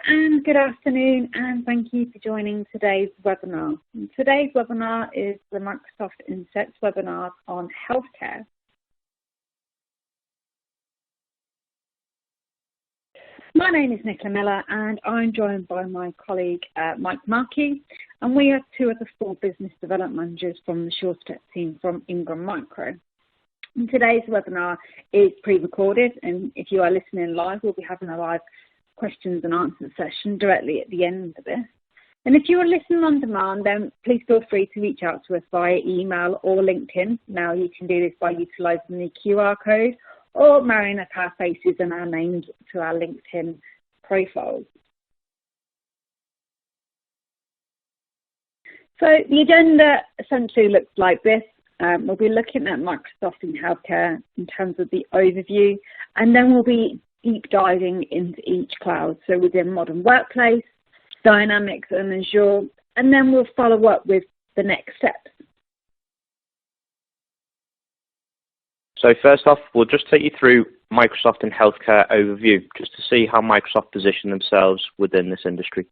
and good afternoon, and thank you for joining today's webinar. And today's webinar is the Microsoft Insects webinar on healthcare. My name is Nicola Miller, and I'm joined by my colleague Mike Markey, and we are two of the four business development managers from the SureStep team from Ingram Micro. And today's webinar is pre-recorded, and if you are listening live, we'll be having a live questions and answers session directly at the end of this. And if you are listening on demand, then please feel free to reach out to us via email or LinkedIn. Now you can do this by utilising the QR code or marrying up our faces and our names to our LinkedIn profiles. So the agenda essentially looks like this. We'll be looking at Microsoft in healthcare in terms of the overview, and then we'll be deep diving into each cloud. So within Modern Workplace, Dynamics and Azure, and then we'll follow up with the next steps. So first off, we'll just take you through Microsoft in healthcare overview, just to see how Microsoft position themselves within this industry.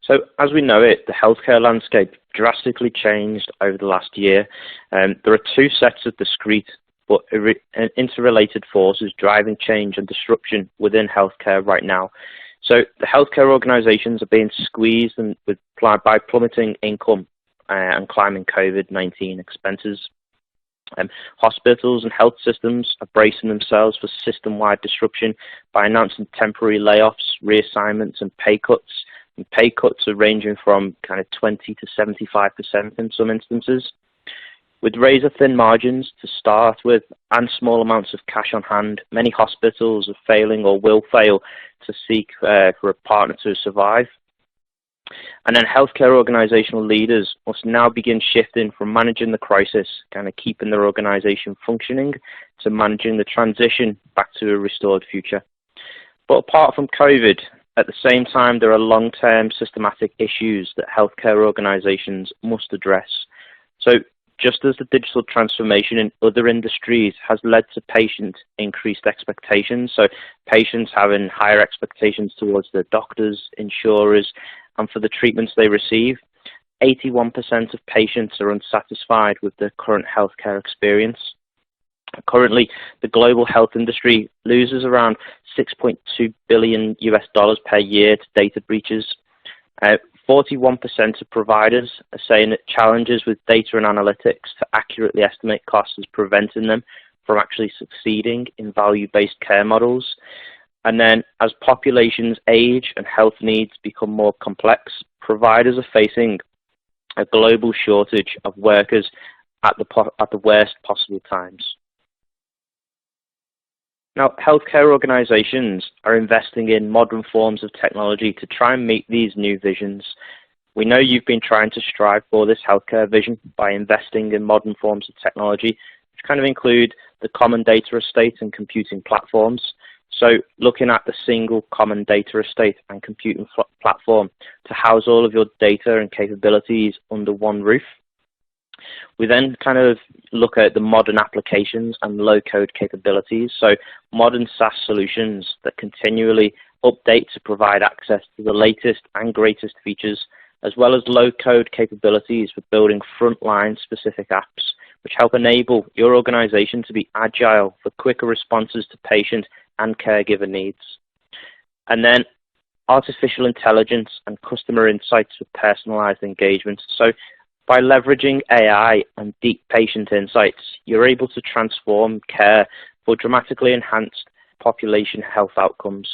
So as we know it, the healthcare landscape drastically changed over the last year. There are two sets of discrete but interrelated forces driving change and disruption within healthcare right now. So the healthcare organizations are being squeezed by plummeting income and climbing COVID-19 expenses. Hospitals and health systems are bracing themselves for system-wide disruption by announcing temporary layoffs, reassignments and pay cuts. And pay cuts are ranging from kind of 20 to 75% in some instances. With razor-thin margins to start with and small amounts of cash on hand, many hospitals are failing or will fail to seek for a partner to survive. And then healthcare organizational leaders must now begin shifting from managing the crisis, kind of keeping their organization functioning, to managing the transition back to a restored future. But apart from COVID, at the same time, there are long-term systematic issues that healthcare organizations must address. So just as the digital transformation in other industries has led to patient increased expectations, so patients having higher expectations towards their doctors, insurers, and for the treatments they receive, 81% of patients are unsatisfied with their current healthcare experience. Currently, the global health industry loses around $6.2 billion per year to data breaches. 41% of providers are saying that challenges with data and analytics to accurately estimate costs is preventing them from actually succeeding in value-based care models. And then as populations age and health needs become more complex, providers are facing a global shortage of workers at the worst possible times. Now, healthcare organizations are investing in modern forms of technology to try and meet these new visions. We know you've been trying to strive for this healthcare vision by investing in modern forms of technology, which kind of include the common data estate and computing platforms. So looking at the single common data estate and computing platform to house all of your data and capabilities under one roof. We then kind of look at the modern applications and low-code capabilities, so modern SaaS solutions that continually update to provide access to the latest and greatest features, as well as low-code capabilities for building frontline specific apps, which help enable your organization to be agile for quicker responses to patient and caregiver needs. And then artificial intelligence and customer insights for personalized engagement. So by leveraging AI and deep patient insights, you're able to transform care for dramatically enhanced population health outcomes.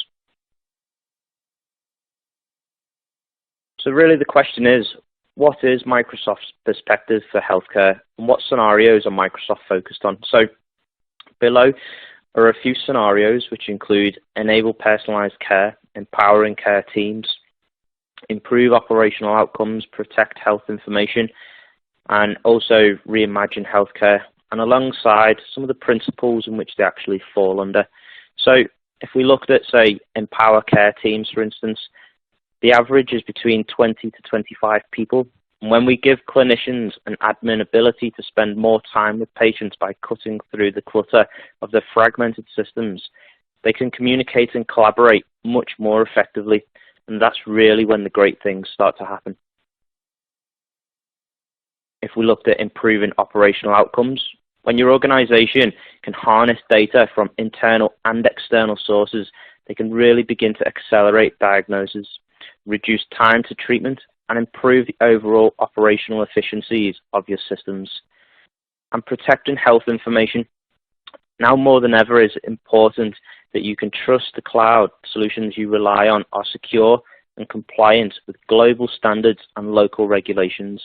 So really the question is, what is Microsoft's perspective for healthcare and what scenarios are Microsoft focused on? So below are a few scenarios which include enable personalized care, empowering care teams, improve operational outcomes, protect health information, and also reimagine healthcare, and alongside some of the principles in which they actually fall under. So if we looked at, say, empower care teams, for instance, the average is between 20 to 25 people, And when we give clinicians and admin ability to spend more time with patients by cutting through the clutter of their fragmented systems, they can communicate and collaborate much more effectively. And that's really when the great things start to happen. If we looked at improving operational outcomes, when your organization can harness data from internal and external sources, they can really begin to accelerate diagnosis, reduce time to treatment, and improve the overall operational efficiencies of your systems. And protecting health information, now more than ever, is important that you can trust the cloud solutions you rely on are secure and compliant with global standards and local regulations,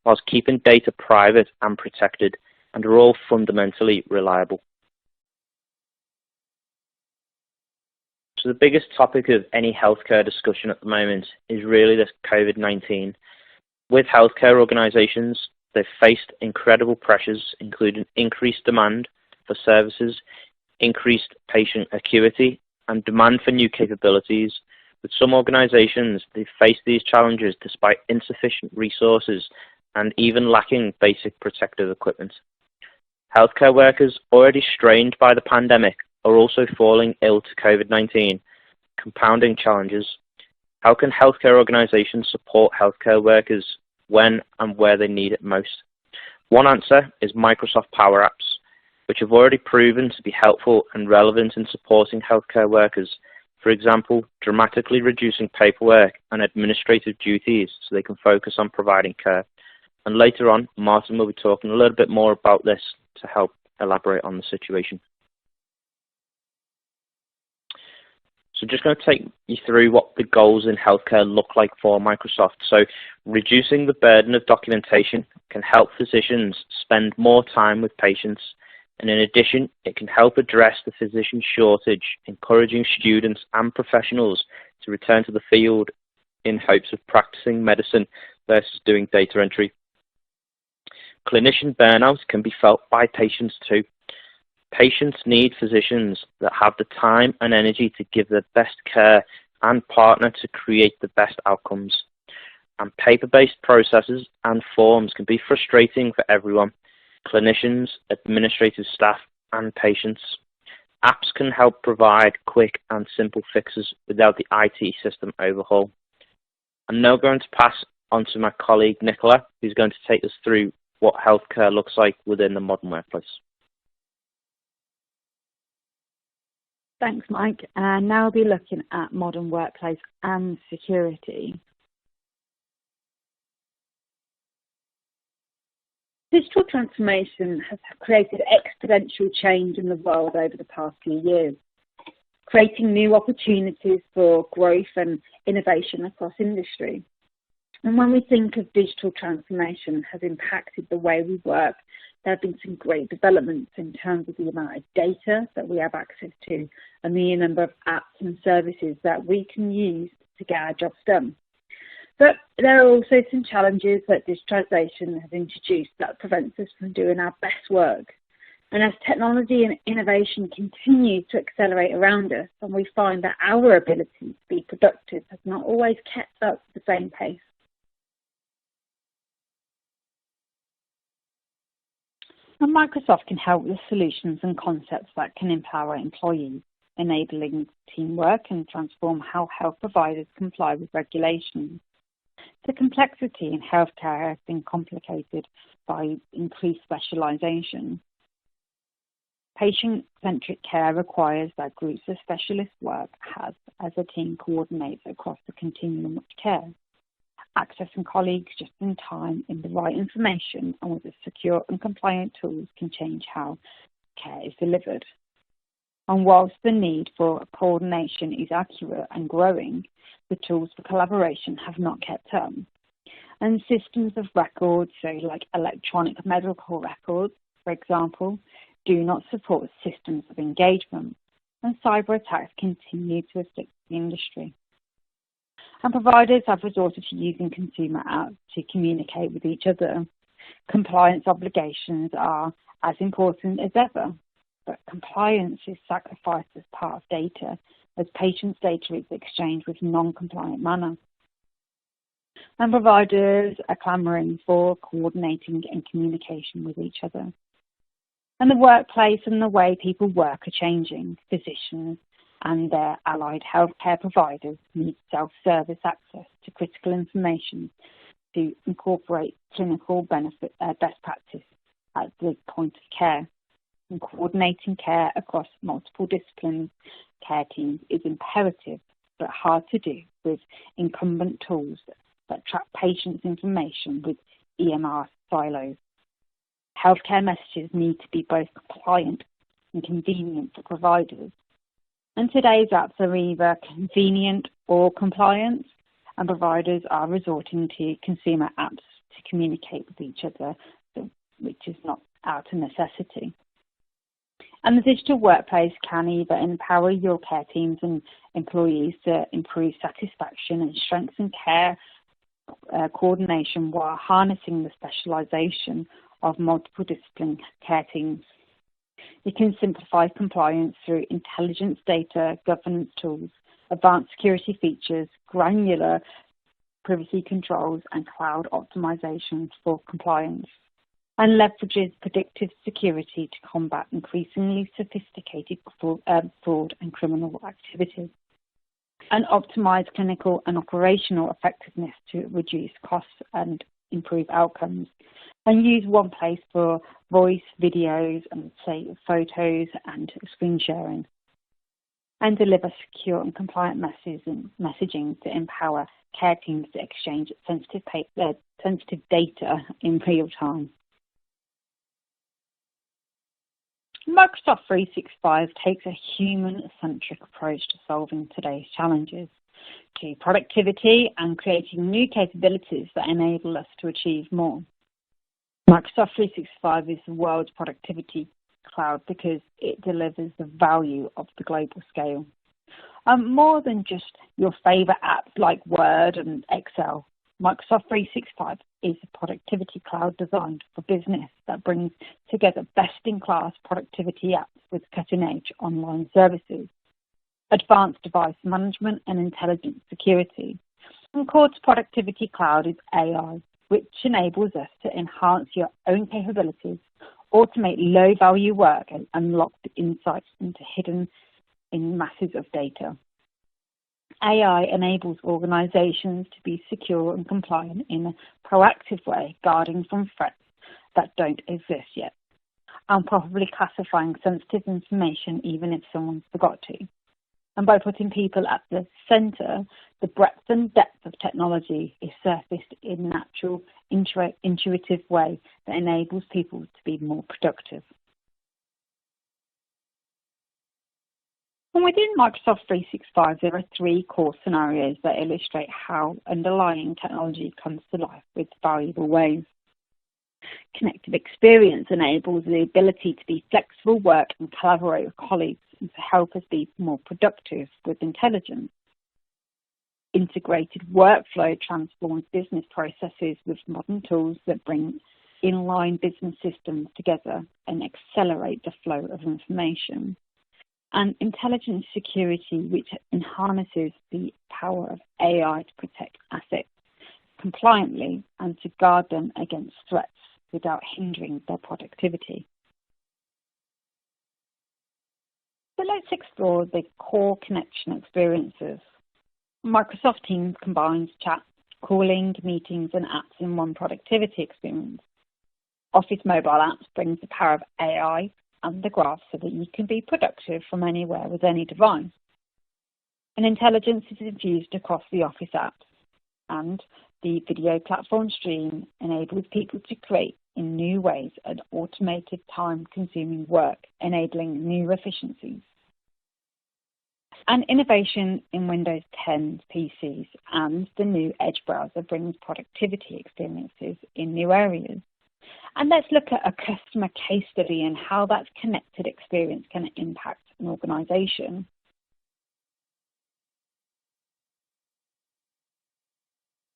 whilst keeping data private and protected, and are all fundamentally reliable. So the biggest topic of any healthcare discussion at the moment is really this COVID-19. With healthcare organizations, they've faced incredible pressures, including increased demand for services, increased patient acuity, and demand for new capabilities. With some organizations, they've faced these challenges despite insufficient resources and even lacking basic protective equipment. Healthcare workers already strained by the pandemic are also falling ill to COVID-19, compounding challenges. How can healthcare organizations support healthcare workers when and where they need it most? One answer is Microsoft Power Apps, which have already proven to be helpful and relevant in supporting healthcare workers. For example, dramatically reducing paperwork and administrative duties so they can focus on providing care. And later on, Martin will be talking a little bit more about this to help elaborate on the situation. So just going to take you through what the goals in healthcare look like for Microsoft. So reducing the burden of documentation can help physicians spend more time with patients. And in addition, it can help address the physician shortage, encouraging students and professionals to return to the field in hopes of practicing medicine versus doing data entry. Clinician burnout can be felt by patients too. Patients need physicians that have the time and energy to give their best care and partner to create the best outcomes. And paper-based processes and forms can be frustrating for everyone: clinicians, administrative staff, and patients. Apps can help provide quick and simple fixes without the IT system overhaul. I'm now going to pass on to my colleague Nicola, who's going to take us through what healthcare looks like within the modern workplace. Thanks, Mike. And now we'll be looking at modern workplace and security. Digital transformation has created exponential change in the world over the past few years, creating new opportunities for growth and innovation across industry. And when we think of digital transformation has impacted the way we work, there have been some great developments in terms of the amount of data that we have access to and the number of apps and services that we can use to get our jobs done. But there are also some challenges that digitalisation has introduced that prevents us from doing our best work. And as technology and innovation continue to accelerate around us, and we find that our ability to be productive has not always kept up at the same pace. And Microsoft can help with solutions and concepts that can empower employees, enabling teamwork and transform how health providers comply with regulations. The complexity in healthcare has been complicated by increased specialisation. Patient-centric care requires that groups of specialists work as a team coordinates across the continuum of care. Accessing colleagues just in time in the right information and with secure and compliant tools can change how care is delivered. And whilst the need for coordination is accurate and growing, the tools for collaboration have not kept up. And systems of record, so like electronic medical records, for example, do not support systems of engagement, and cyber attacks continue to afflict the industry. And providers have resorted to using consumer apps to communicate with each other. Compliance obligations are as important as ever, but compliance is sacrificed as part of data, as patients' data is exchanged with non-compliant manner. and providers are clamouring for coordinating and communication with each other. And the workplace and the way people work are changing. Physicians and their allied healthcare providers need self-service access to critical information to incorporate clinical best practice at the point of care. And coordinating care across multiple disciplines, care teams is imperative but hard to do with incumbent tools that track patients' information with EMR silos. Healthcare messages need to be both compliant and convenient for providers. And today's apps are either convenient or compliant, and providers are resorting to consumer apps to communicate with each other, which is not out of necessity. And the digital workplace can either empower your care teams and employees to improve satisfaction and strengthen care coordination while harnessing the specialisation of multiple discipline care teams. It can simplify compliance through intelligence data, governance tools, advanced security features, granular privacy controls, and cloud optimizations for compliance, and leverages predictive security to combat increasingly sophisticated fraud and criminal activity, and optimize clinical and operational effectiveness to reduce costs and improve outcomes, and use one place for voice, videos, and say photos and screen sharing, and deliver secure and compliant messaging to empower care teams to exchange sensitive data in real time. Microsoft 365 takes a human-centric approach to solving today's challenges, to productivity and creating new capabilities that enable us to achieve more. Microsoft 365 is the world's productivity cloud because it delivers the value of the global scale. More than just your favourite apps like Word and Excel, Microsoft 365 is a productivity cloud designed for business that brings together best-in-class productivity apps with cutting-edge online services, advanced device management and intelligent security. And core to productivity cloud is AI, which enables us to enhance your own capabilities, automate low-value work, and unlock the insights hidden in masses of data. AI enables organizations to be secure and compliant in a proactive way, guarding from threats that don't exist yet, and probably classifying sensitive information even if someone forgot to. And by putting people at the center, the breadth and depth of technology is surfaced in a natural, intuitive way that enables people to be more productive. And within Microsoft 365, there are three core scenarios that illustrate how underlying technology comes to life with valuable ways. Connected experience enables the ability to be flexible, work and collaborate with colleagues and to help us be more productive with intelligence. Integrated workflow transforms business processes with modern tools that bring inline business systems together and accelerate the flow of information. And intelligent security, which harnesses the power of AI to protect assets compliantly and to guard them against threats without hindering their productivity. So let's explore the core connection experiences. Microsoft Teams combines chat, calling, meetings, and apps in one productivity experience. Office mobile apps brings the power of AI and the graph so that you can be productive from anywhere with any device. And intelligence is infused across the Office apps, and the video platform Stream enables people to create in new ways an automated time-consuming work, enabling new efficiencies. And innovation in Windows 10 PCs and the new Edge browser brings productivity experiences in new areas. And let's look at a customer case study and how that connected experience can impact an organization.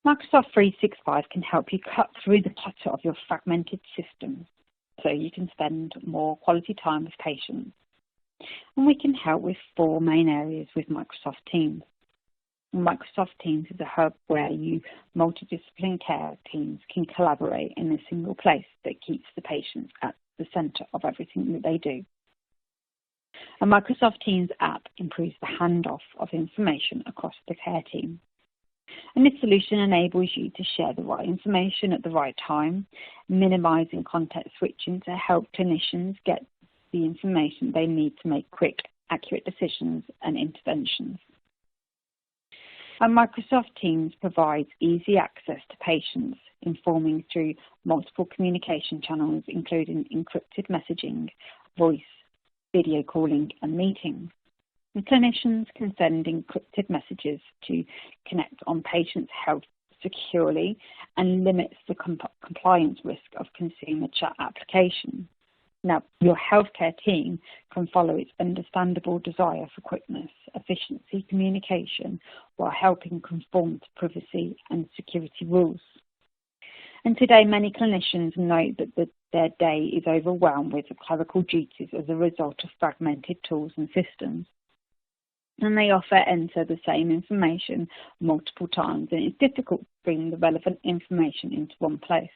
Microsoft 365 can help you cut through the clutter of your fragmented systems so you can spend more quality time with patients. And we can help with four main areas with Microsoft Teams. Microsoft Teams is a hub where multidisciplinary care teams can collaborate in a single place that keeps the patients at the centre of everything that they do. A Microsoft Teams app improves the handoff of information across the care team. And this solution enables you to share the right information at the right time, minimising context switching to help clinicians get the information they need to make quick, accurate decisions and interventions. And Microsoft Teams provides easy access to patients, informing through multiple communication channels, including encrypted messaging, voice, video calling, and meetings. And clinicians can send encrypted messages to connect on patients' health securely and limits the compliance risk of consumer chat application. Now, your healthcare team can follow its understandable desire for quickness, efficiency, communication, while helping conform to privacy and security rules. And today, many clinicians note that their day is overwhelmed with clerical duties as a result of fragmented tools and systems. And they often enter the same information multiple times, and it's difficult to bring the relevant information into one place.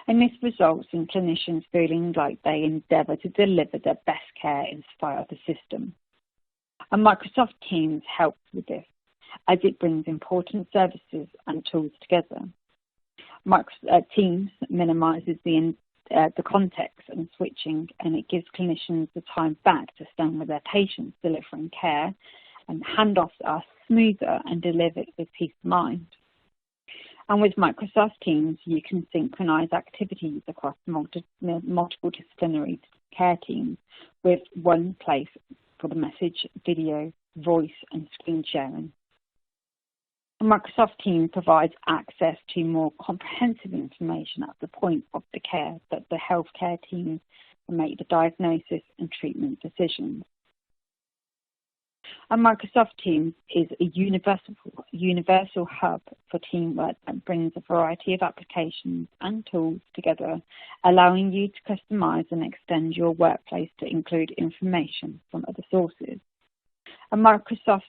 And this results in clinicians feeling like they endeavour to deliver their best care in spite of the system. And Microsoft Teams helps with this, as it brings important services and tools together. Teams minimises the context and switching, and it gives clinicians the time back to stand with their patients delivering care, and handoffs are smoother and delivered with peace of mind. And with Microsoft Teams, you can synchronize activities across multiple disciplinary care teams with one place for the message, video, voice, and screen sharing. And Microsoft Teams provides access to more comprehensive information at the point of the care that the healthcare teams make the diagnosis and treatment decisions. And Microsoft Teams is a universal hub for teamwork that brings a variety of applications and tools together, allowing you to customize and extend your workplace to include information from other sources. And Microsoft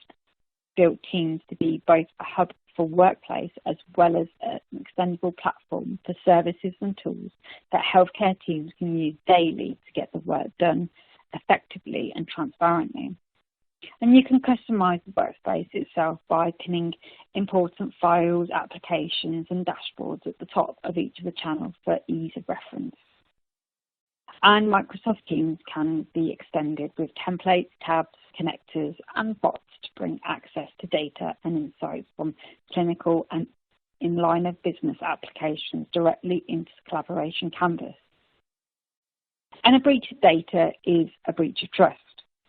built Teams to be both a hub for workplace as well as an extendable platform for services and tools that healthcare teams can use daily to get the work done effectively and transparently. And you can customize the workspace itself by pinning important files, applications, and dashboards at the top of each of the channels for ease of reference. And Microsoft Teams can be extended with templates, tabs, connectors, and bots to bring access to data and insights from clinical and in-line of business applications directly into the collaboration canvas. And a breach of data is a breach of trust.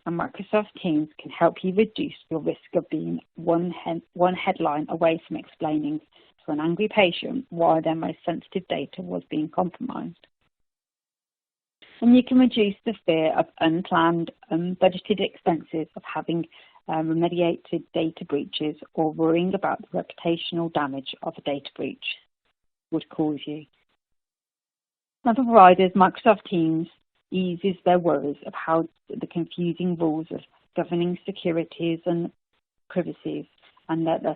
And Microsoft Teams can help you reduce your risk of being one headline away from explaining to an angry patient why their most sensitive data was being compromised. And you can reduce the fear of unplanned, unbudgeted expenses of having remediated data breaches or worrying about the reputational damage of a data breach would cause you. Now, for providers, Microsoft Teams eases their worries of how the confusing rules of governing securities and privacies, and that the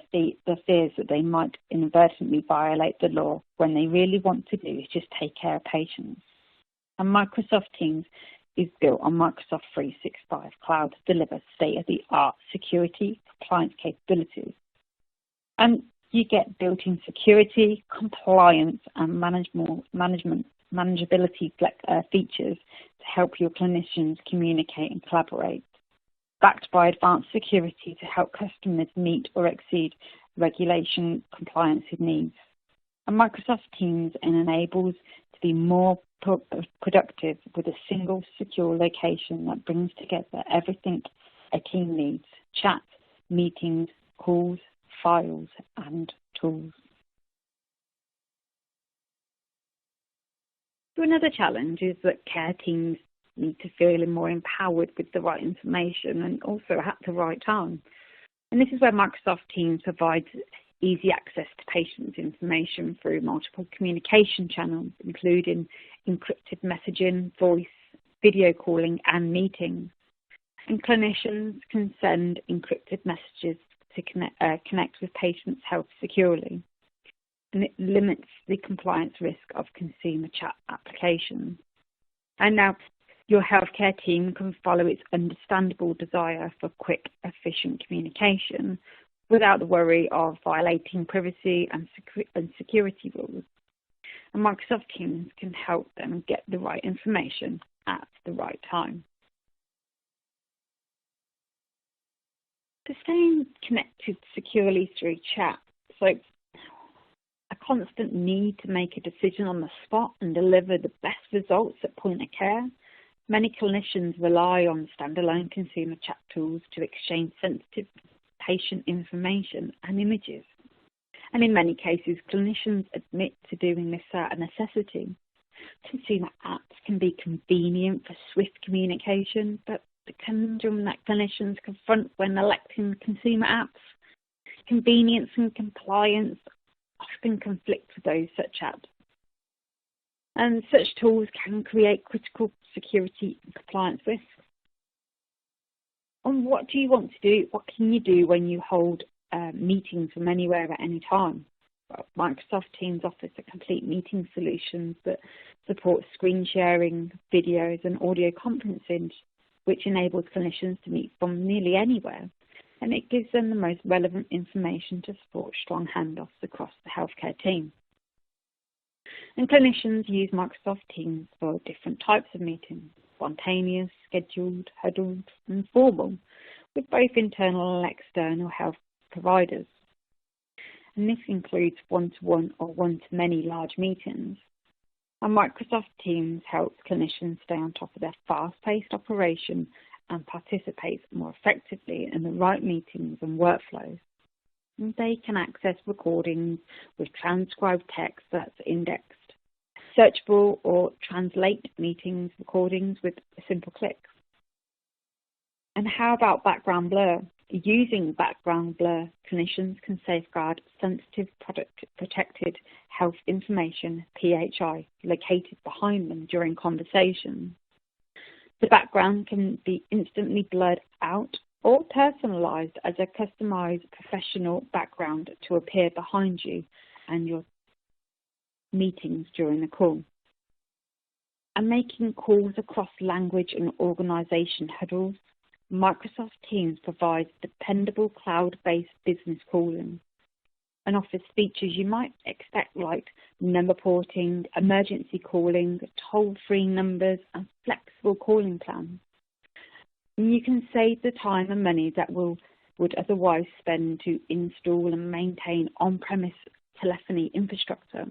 fears that they might inadvertently violate the law when they really want to do is just take care of patients. And Microsoft Teams is built on Microsoft 365 Cloud to deliver state-of-the-art security compliance capabilities. And you get built-in security, compliance, and manageability features to help your clinicians communicate and collaborate, backed by advanced security to help customers meet or exceed regulation compliance needs. And Microsoft Teams enables to be more productive with a single secure location that brings together everything a team needs: chat, meetings, calls, files, and tools. So another challenge is that care teams need to feel more empowered with the right information and also at the right time. And this is where Microsoft Teams provides easy access to patients' information through multiple communication channels, including encrypted messaging, voice, video calling, and meetings. And clinicians can send encrypted messages to to connect with patients' health securely, and it limits the compliance risk of consumer chat applications. And now your healthcare team can follow its understandable desire for quick, efficient communication without the worry of violating privacy and security rules. And Microsoft Teams can help them get the right information at the right time. To staying connected securely through chat, so a constant need to make a decision on the spot and deliver the best results at point of care, many clinicians rely on standalone consumer chat tools to exchange sensitive patient information and images. And in many cases, clinicians admit to doing this out of necessity. Consumer apps can be convenient for swift communication, but the conundrum that clinicians confront when electing consumer apps, convenience and compliance often conflict with those such apps. And such tools can create critical security and compliance risks. And what do you want to do? What can you do when you hold meetings from anywhere at any time? Well, Microsoft Teams offers a complete meeting solution that supports screen sharing, videos and audio conferencing, which enables clinicians to meet from nearly anywhere. And it gives them the most relevant information to support strong handoffs across the healthcare team. And clinicians use Microsoft Teams for different types of meetings: spontaneous, scheduled, huddled, and formal, with both internal and external health providers. And this includes one-to-one or one-to-many large meetings. And Microsoft Teams helps clinicians stay on top of their fast-paced operation and participate more effectively in the right meetings and workflows. And they can access recordings with transcribed text that's indexed, searchable or translate meetings recordings with a simple click. And how about background blur? Using background blur, clinicians can safeguard sensitive protected health information, PHI, located behind them during conversations. The background can be instantly blurred out or personalised as a customised professional background to appear behind you and your meetings during the call. And making calls across language and organisation huddles, Microsoft Teams provides dependable cloud-based business calling and offers features you might expect like number porting, emergency calling, toll-free numbers and flexible calling plans. And you can save the time and money that would otherwise spend to install and maintain on-premise telephony infrastructure.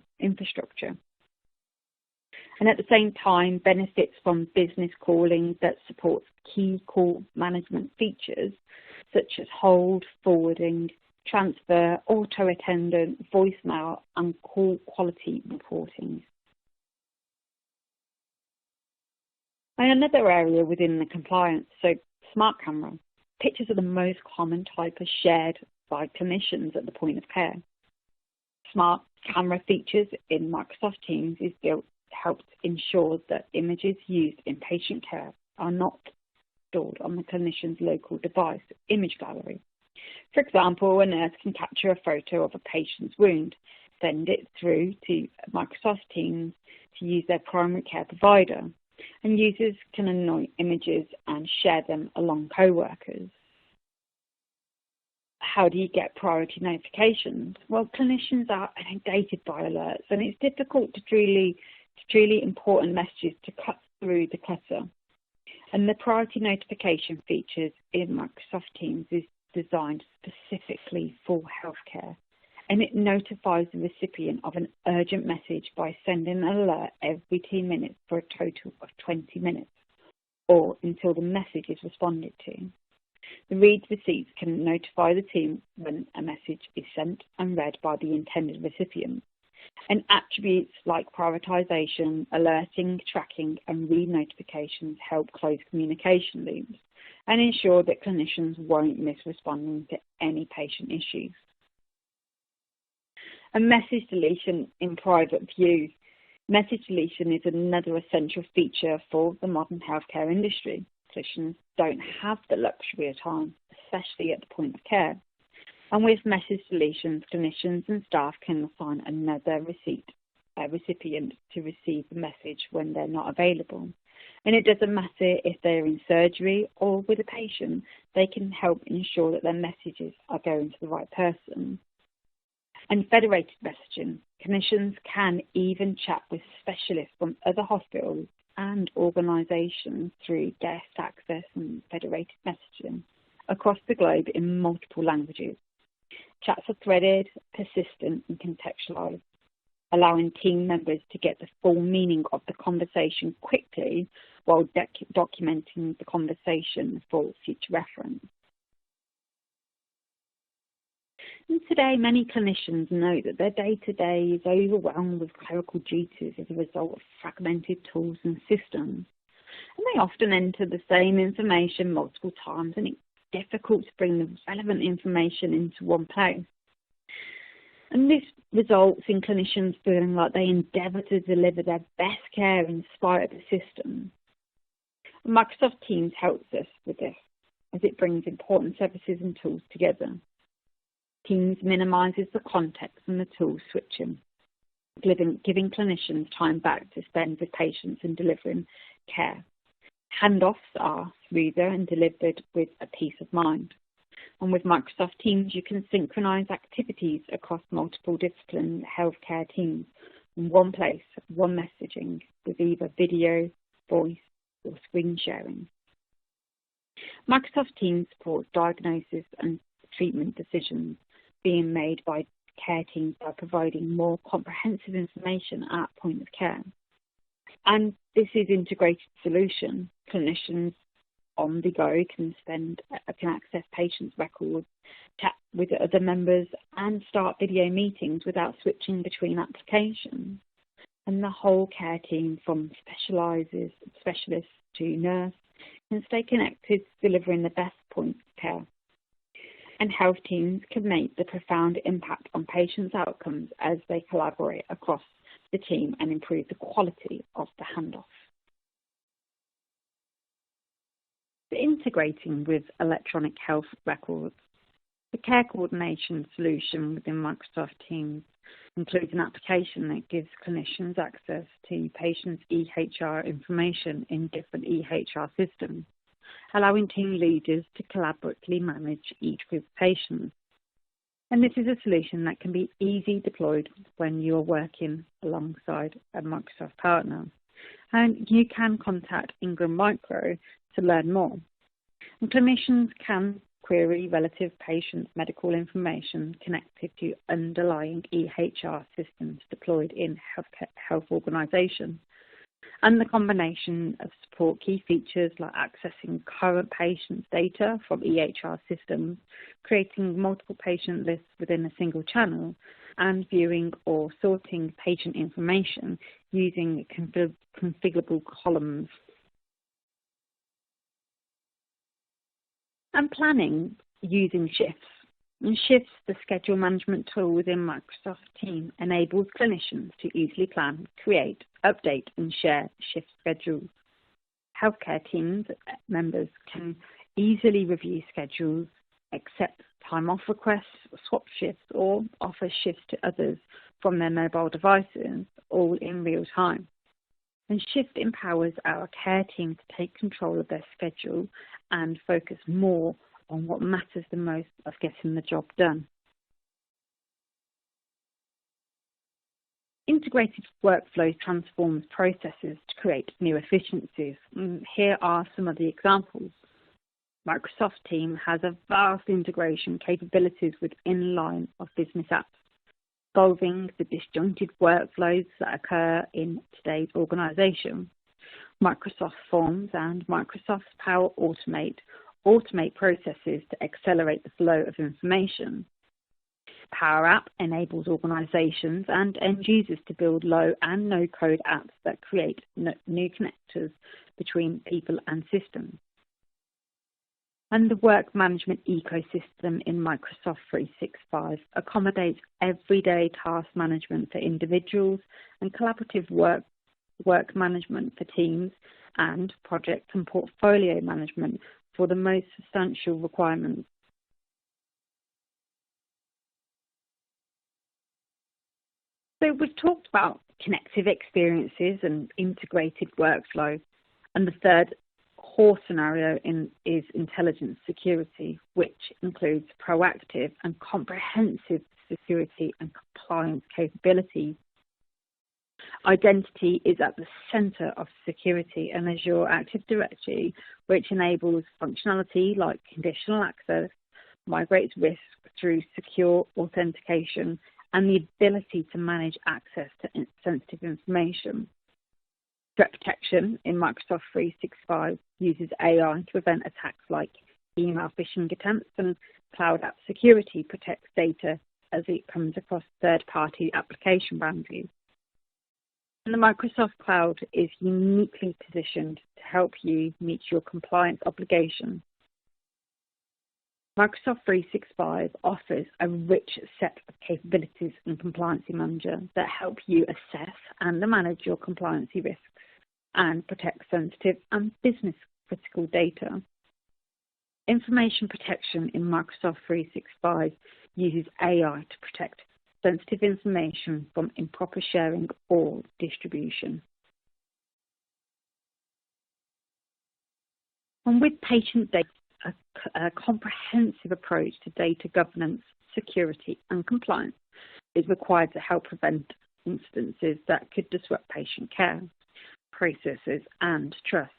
And at the same time, benefits from business calling that supports key call management features such as hold, forwarding, transfer, auto-attendant, voicemail, and call quality reporting. And another area within the compliance, so smart camera. Pictures are the most common type of shared by clinicians at the point of care. Smart camera features in Microsoft Teams helps ensure that images used in patient care are not stored on the clinician's local device image gallery. For example, a nurse can capture a photo of a patient's wound, send it through to Microsoft Teams to use their primary care provider, and users can anoint images and share them along co-workers. How do you get priority notifications? Well, clinicians are inundated by alerts, and it's difficult to truly important messages to cut through the clutter. And the priority notification features in Microsoft Teams is designed specifically for healthcare, and it notifies the recipient of an urgent message by sending an alert every 10 minutes for a total of 20 minutes, or until the message is responded to. The read receipts can notify the team when a message is sent and read by the intended recipient. And attributes like prioritization, alerting, tracking, and read notifications help close communication loops and ensure that clinicians won't miss responding to any patient issues. And message deletion in private view. Message deletion is another essential feature for the modern healthcare industry. Clinicians don't have the luxury of time, especially at the point of care. And with message deletions, clinicians and staff can assign another recipient to receive the message when they're not available. And it doesn't matter if they're in surgery or with a patient, they can help ensure that their messages are going to the right person. And federated messaging, clinicians can even chat with specialists from other hospitals and organisations through guest access and federated messaging across the globe in multiple languages. Chats are threaded, persistent and contextualised, allowing team members to get the full meaning of the conversation quickly while documenting the conversation for future reference. And today, many clinicians know that their day-to-day is overwhelmed with clerical duties as a result of fragmented tools and systems. And they often enter the same information multiple times, and it's difficult to bring the relevant information into one place. And this results in clinicians feeling like they endeavour to deliver their best care in spite of the system. And Microsoft Teams helps us with this, as it brings important services and tools together. Teams minimises the context and the tool switching, giving clinicians time back to spend with patients and delivering care. Handoffs are smoother and delivered with a peace of mind. And with Microsoft Teams, you can synchronise activities across multiple discipline healthcare teams in one place, one messaging, with either video, voice, or screen sharing. Microsoft Teams supports diagnosis and treatment decisions being made by care teams by providing more comprehensive information at point of care. And this is integrated solution. Clinicians on the go can access patients' records, chat with other members, and start video meetings without switching between applications. And the whole care team, from specialists to nurse, can stay connected, delivering the best point of care. And health teams can make the profound impact on patients' outcomes as they collaborate across the team and improve the quality of the handoff. Integrating with electronic health records, the care coordination solution within Microsoft Teams includes an application that gives clinicians access to patients' EHR information in different EHR systems, allowing team leaders to collaboratively manage each group of patients. And this is a solution that can be easily deployed when you are working alongside a Microsoft partner. And you can contact Ingram Micro to learn more. And clinicians can query relative patients' medical information connected to underlying EHR systems deployed in health organisations. And the combination of support key features like accessing current patients' data from EHR systems, creating multiple patient lists within a single channel, and viewing or sorting patient information using configurable columns. And planning using Shifts. And Shifts, the schedule management tool within Microsoft Teams, enables clinicians to easily plan, create, update and share shift schedules. Healthcare teams members can easily review schedules, accept time off requests, swap shifts or offer shifts to others from their mobile devices, all in real time. And Shift empowers our care team to take control of their schedule and focus more on what matters the most of getting the job done. Integrated workflow transforms processes to create new efficiencies. And here are some of the examples. Microsoft Teams has a vast integration capabilities with inline of business apps, solving the disjointed workflows that occur in today's organisation. Microsoft Forms and Microsoft Power Automate processes to accelerate the flow of information. Power App enables organisations and end users to build low and no-code apps that create new connectors between people and systems. And the work management ecosystem in Microsoft 365 accommodates everyday task management for individuals and collaborative work management for teams and project and portfolio management for the most substantial requirements. So we've talked about connective experiences and integrated workflow, and the third core scenario is intelligence security, which includes proactive and comprehensive security and compliance capabilities. Identity is at the center of security, and Azure Active Directory, which enables functionality like conditional access, migrates risk through secure authentication, and the ability to manage access to sensitive information. Threat protection in Microsoft 365 uses AI to prevent attacks like email phishing attempts, and Cloud App Security protects data as it comes across third-party application boundaries. And the Microsoft Cloud is uniquely positioned to help you meet your compliance obligation. Microsoft 365 offers a rich set of capabilities in Compliance Manager that help you assess and manage your compliance risks and protect sensitive and business-critical data. Information protection in Microsoft 365 uses AI to protect sensitive information from improper sharing or distribution. And with patient data, a comprehensive approach to data governance, security and compliance is required to help prevent instances that could disrupt patient care, processes and trust.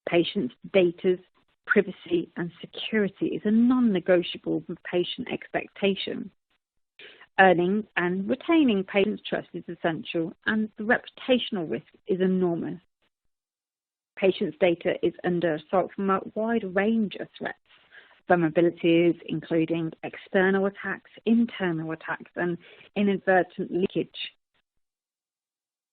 Patients' data's privacy and security is a non-negotiable patient expectation. Earning and retaining patients' trust is essential, and the reputational risk is enormous. Patients' data is under assault from a wide range of threats, vulnerabilities including external attacks, internal attacks, and inadvertent leakage.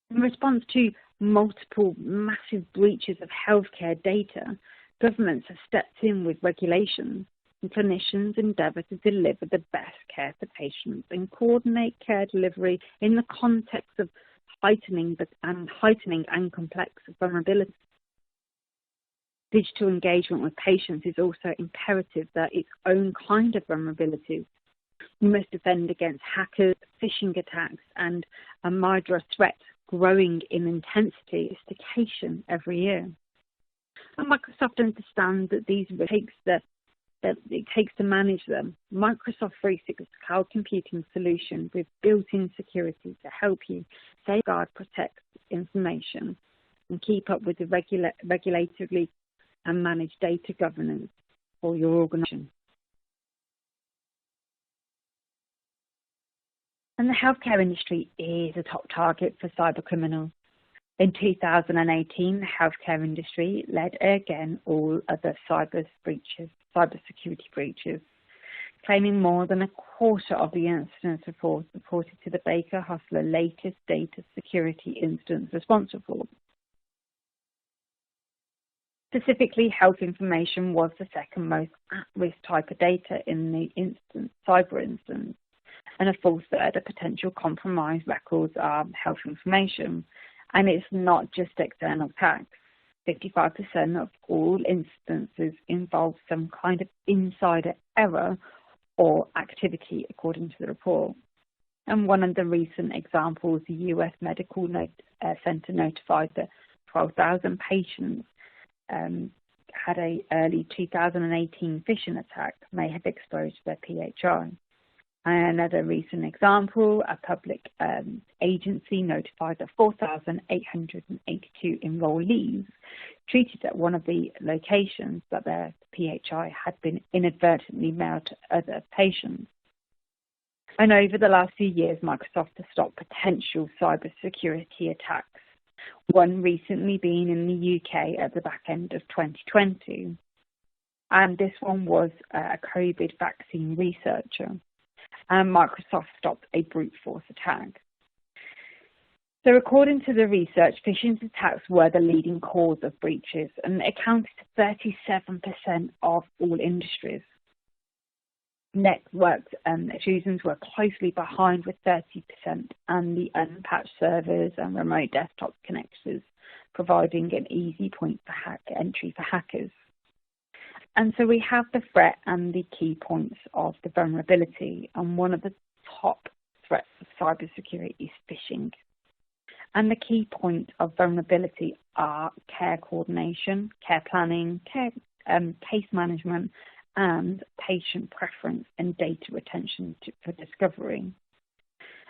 In response to multiple massive breaches of healthcare data, governments have stepped in with regulations, and clinicians endeavour to deliver the best care for patients and coordinate care delivery in the context of heightening and complex vulnerabilities. Digital engagement with patients is also imperative that its own kind of vulnerabilities. You must defend against hackers, phishing attacks, and a MIDRA threat growing in intensity and sophistication every year. And Microsoft understands that these risks that it takes to manage them. Microsoft 365 cloud computing solution with built-in security to help you safeguard, protect information, and keep up with the regulatorily and manage data governance for your organization. And the healthcare industry is a top target for cybercriminals. In 2018, the healthcare industry led again all other cybersecurity breaches, claiming more than a quarter of the incidents reported to the Baker Hustler latest data security incident response report. Specifically, health information was the second most at-risk type of data in the cyber instance, and a full third of potential compromised records are health information. And it's not just external attacks. 55% of all instances involve some kind of insider error or activity, according to the report. And one of the recent examples, the US Medical Center notified that 12,000 patients had an early 2018 phishing attack may have exposed their PHI. And another recent example, a public agency notified that 4,882 enrollees treated at one of the locations that their PHI had been inadvertently mailed to other patients. And over the last few years, Microsoft has stopped potential cybersecurity attacks, one recently being in the UK at the back end of 2020. And this one was a COVID vaccine researcher. And Microsoft stopped a brute force attack. So according to the research, phishing attacks were the leading cause of breaches and accounted for 37% of all industries. Networked intrusions were closely behind with 30%, and the unpatched servers and remote desktop connectors providing an easy point for entry for hackers. And so we have the threat and the key points of the vulnerability. And one of the top threats of cybersecurity is phishing. And the key points of vulnerability are care coordination, care planning, case management, and patient preference and data retention for discovery.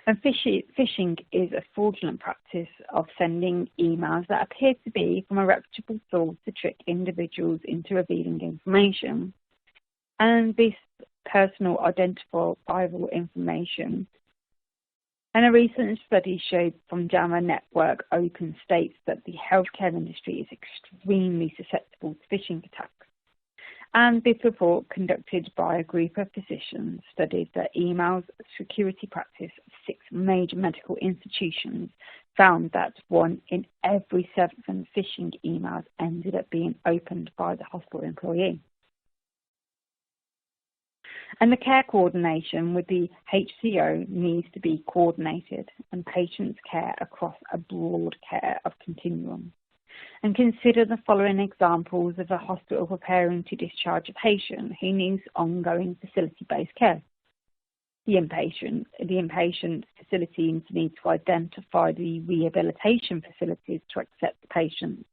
And phishing is a fraudulent practice of sending emails that appear to be from a reputable source to trick individuals into revealing information. And this personal identifiable information. And a recent study showed from JAMA Network Open states that the healthcare industry is extremely susceptible to phishing attacks. And this report, conducted by a group of physicians, studied the email security practice of 6 major medical institutions, found that 1 in every 7 phishing emails ended up being opened by the hospital employee. And the care coordination with the HCO needs to be coordinated and patients care across a broad care of continuum. And consider the following examples of a hospital preparing to discharge a patient who needs ongoing facility-based care. The inpatient facility needs to identify the rehabilitation facilities to accept the patient.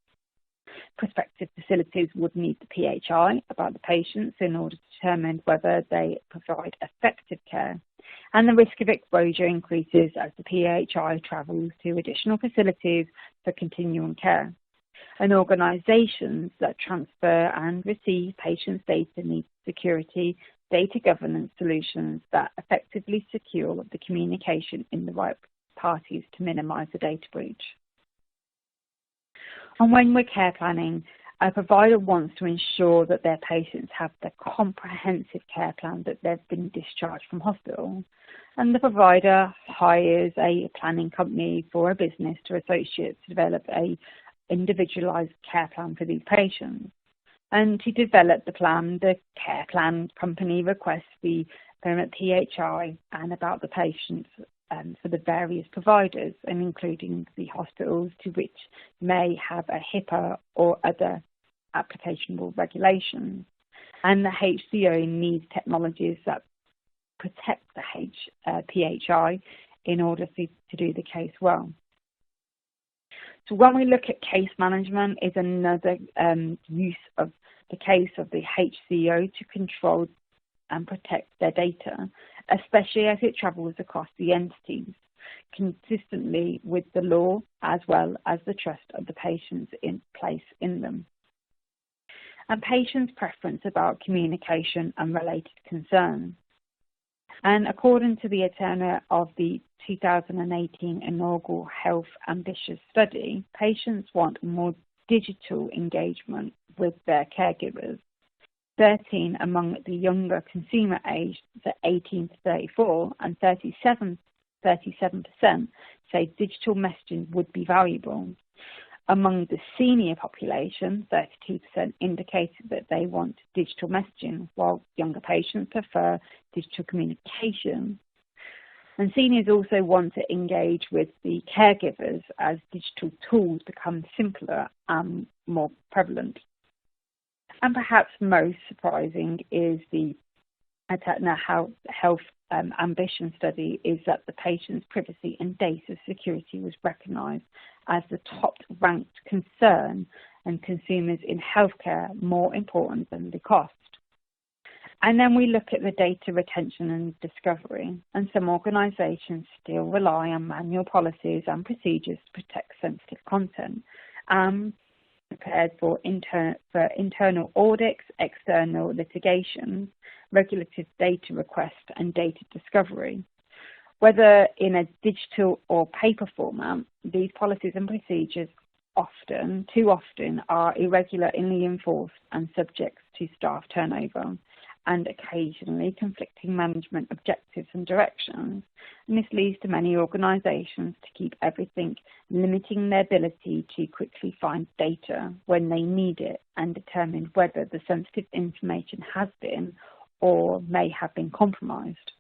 Prospective facilities would need the PHI about the patients in order to determine whether they provide effective care. And the risk of exposure increases as the PHI travels to additional facilities for continuing care. And organisations that transfer and receive patients' data need security, data governance solutions that effectively secure the communication in the right parties to minimise the data breach. And when we're care planning, a provider wants to ensure that their patients have the comprehensive care plan that they've been discharged from hospital. And the provider hires a planning company for a business to associate to develop a individualised care plan for these patients. And to develop the plan, the care plan company requests the PHI and about the patients for the various providers, and including the hospitals to which may have a HIPAA or other applicationable regulations. And the HCO needs technologies that protect the PHI in order to do the case well. So when we look at case management, is another use of the case of the HCO to control and protect their data, especially as it travels across the entities, consistently with the law as well as the trust of the patients in place in them. And patients' preference about communication and related concerns. And according to the author of the 2018 inaugural Health Ambitious study, patients want more digital engagement with their caregivers. 13 among the younger consumer age, the 18 to 34, and 37% say digital messaging would be valuable. Among the senior population, 32% indicated that they want digital messaging, while younger patients prefer digital communication. And seniors also want to engage with the caregivers as digital tools become simpler and more prevalent. And perhaps most surprising is the Health Ambition study is that the patient's privacy and data security was recognised as the top-ranked concern and consumers in healthcare more important than the cost. And then we look at the data retention and discovery, and some organisations still rely on manual policies and procedures to protect sensitive content. Prepared for internal audits, external litigation, regulated data request and data discovery. Whether in a digital or paper format, these policies and procedures too often are irregularly enforced and subject to staff turnover, and occasionally conflicting management objectives and directions. And this leads to many organisations to keep everything, limiting their ability to quickly find data when they need it and determine whether the sensitive information has been or may have been compromised.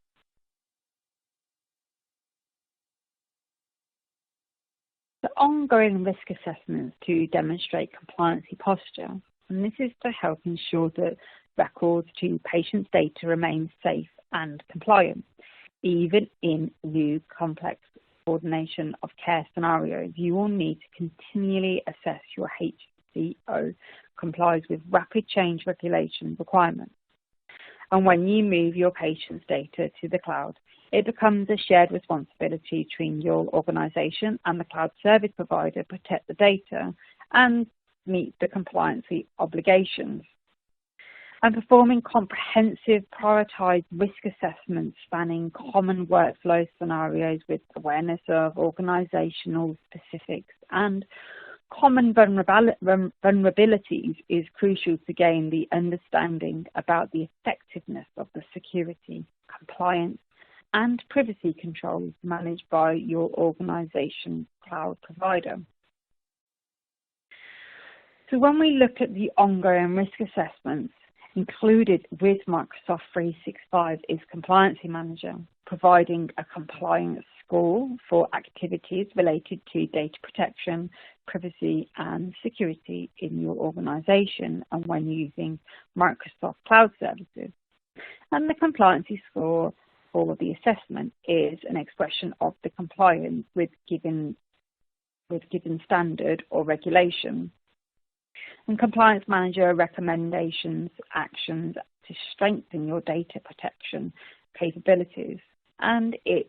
The ongoing risk assessments to demonstrate compliancy posture, and this is to help ensure that records to patients' data remain safe and compliant. Even in new complex coordination of care scenarios, you will need to continually assess your HCO complies with rapid change regulation requirements. And when you move your patient's data to the cloud, it becomes a shared responsibility between your organisation and the cloud service provider to protect the data and meet the compliancy obligations. And performing comprehensive, prioritised risk assessments spanning common workflow scenarios with awareness of organisational specifics and common vulnerabilities is crucial to gain the understanding about the effectiveness of the security, compliance, and privacy controls managed by your organisation cloud provider. So when we look at the ongoing risk assessments, included with Microsoft 365 is Compliancy Manager, providing a compliance score for activities related to data protection, privacy and security in your organisation and when using Microsoft Cloud Services. And the compliancy score for the assessment is an expression of the compliance with given standard or regulation. And Compliance Manager recommendations actions to strengthen your data protection capabilities, and it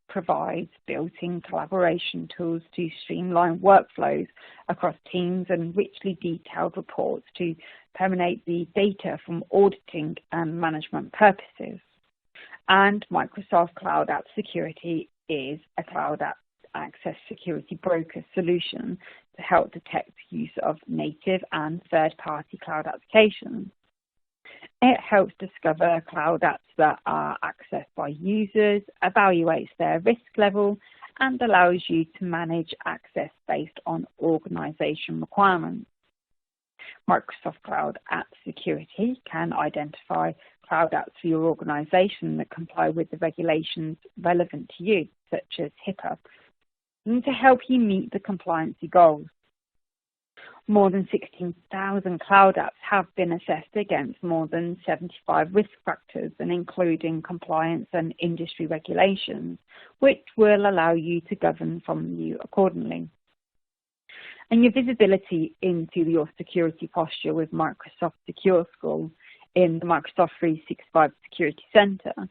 provides built-in collaboration tools to streamline workflows across teams and richly detailed reports to permeate the data from auditing and management purposes. And Microsoft Cloud App Security is a cloud app access security broker solution to help detect use of native and third-party cloud applications. It helps discover cloud apps that are accessed by users, evaluates their risk level, and allows you to manage access based on organization requirements. Microsoft Cloud App Security can identify cloud apps for your organization that comply with the regulations relevant to you, such as HIPAA, and to help you meet the compliancy goals. More than 16,000 cloud apps have been assessed against more than 75 risk factors, and including compliance and industry regulations, which will allow you to govern from you accordingly. And your visibility into your security posture with Microsoft Secure Score in the Microsoft 365 Security Center,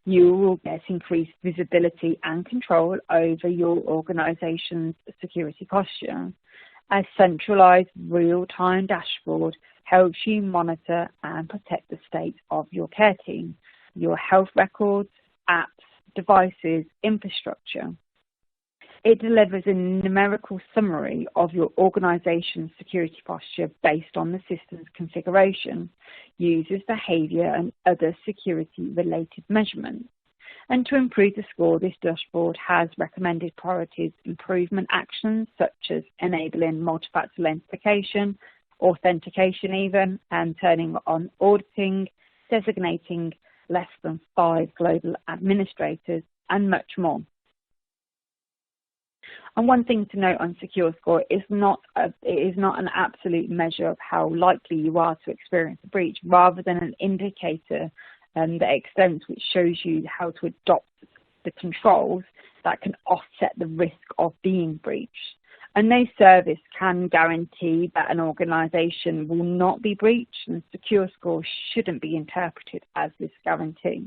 you will get increased visibility and control over your organization's security posture. A centralized real-time dashboard helps you monitor and protect the state of your care team, your health records, apps, devices, infrastructure. It delivers a numerical summary of your organization's security posture based on the system's configuration, users' behavior, and other security-related measurements. And to improve the score, this dashboard has recommended priorities improvement actions such as enabling multi-factor authentication even, and turning on auditing, designating less than 5 global administrators, and much more. And one thing to note on Secure Score is it is not an absolute measure of how likely you are to experience a breach, rather than an indicator the extent which shows you how to adopt the controls that can offset the risk of being breached. And no service can guarantee that an organisation will not be breached, and Secure Score shouldn't be interpreted as this guarantee.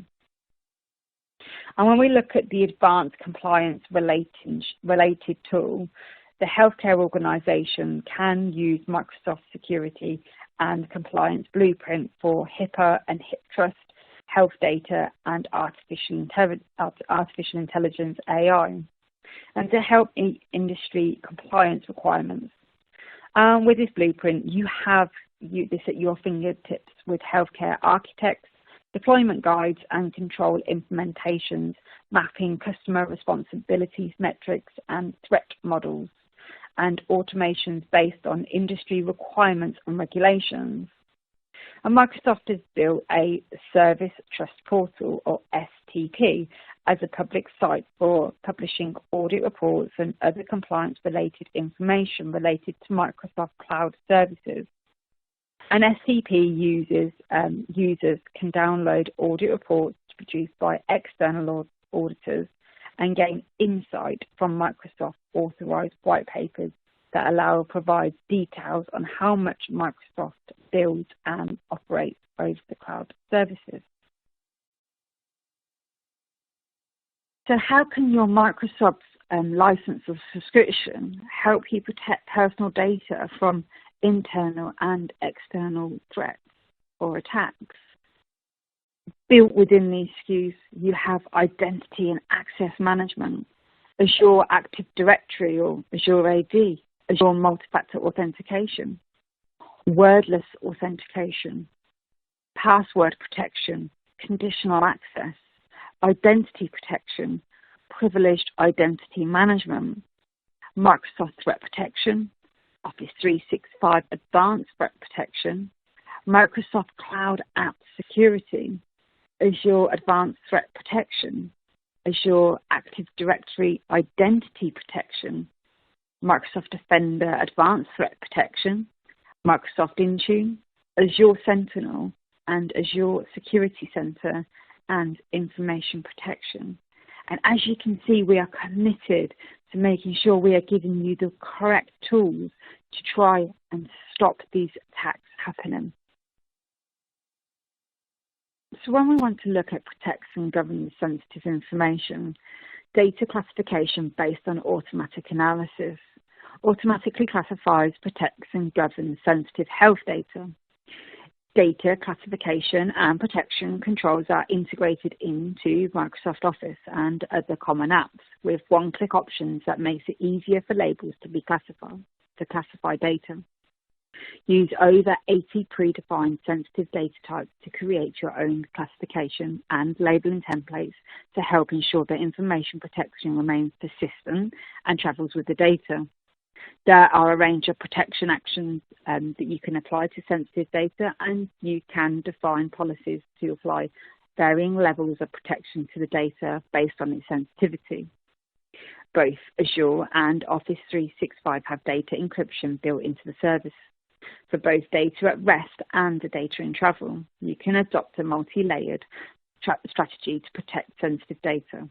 And when we look at the advanced compliance related tool, the healthcare organisation can use Microsoft Security and Compliance Blueprint for HIPAA and HIPTrust, health data, and artificial intelligence AI, and to help meet industry compliance requirements. With this blueprint, you have this at your fingertips with healthcare architects, deployment guides, and control implementations, mapping customer responsibilities metrics and threat models, and automations based on industry requirements and regulations. And Microsoft has built a Service Trust Portal, or STP, as a public site for publishing audit reports and other compliance-related information related to Microsoft Cloud Services. An STP users can download audit reports produced by external auditors and gain insight from Microsoft authorized white papers that allow or provide details on how much Microsoft builds and operates over the cloud services. So how can your Microsoft license or subscription help you protect personal data from internal and external threats or attacks? Built within these SKUs, you have identity and access management, Azure Active Directory or Azure AD, Azure multi-factor authentication, wordless authentication, password protection, conditional access, identity protection, privileged identity management, Microsoft Threat Protection, Office 365 Advanced Threat Protection, Microsoft Cloud App Security, Azure Advanced Threat Protection, Azure Active Directory Identity Protection, Microsoft Defender Advanced Threat Protection, Microsoft Intune, Azure Sentinel, and Azure Security Center and Information Protection. And as you can see, we are committed to making sure we are giving you the correct tools to try and stop these attacks happening. So when we want to look at protects and governs sensitive information, data classification based on automatic analysis automatically classifies, protects and governs sensitive health data. Data classification and protection controls are integrated into Microsoft Office and other common apps with one-click options that makes it easier for labels to be classified, to classify data. Use over 80 predefined sensitive data types to create your own classification and labeling templates to help ensure that information protection remains persistent and travels with the data. There are a range of protection actions that you can apply to sensitive data, and you can define policies to apply varying levels of protection to the data based on its sensitivity. Both Azure and Office 365 have data encryption built into the service. For both data at rest and data in travel, you can adopt a multi-layered strategy to protect sensitive data.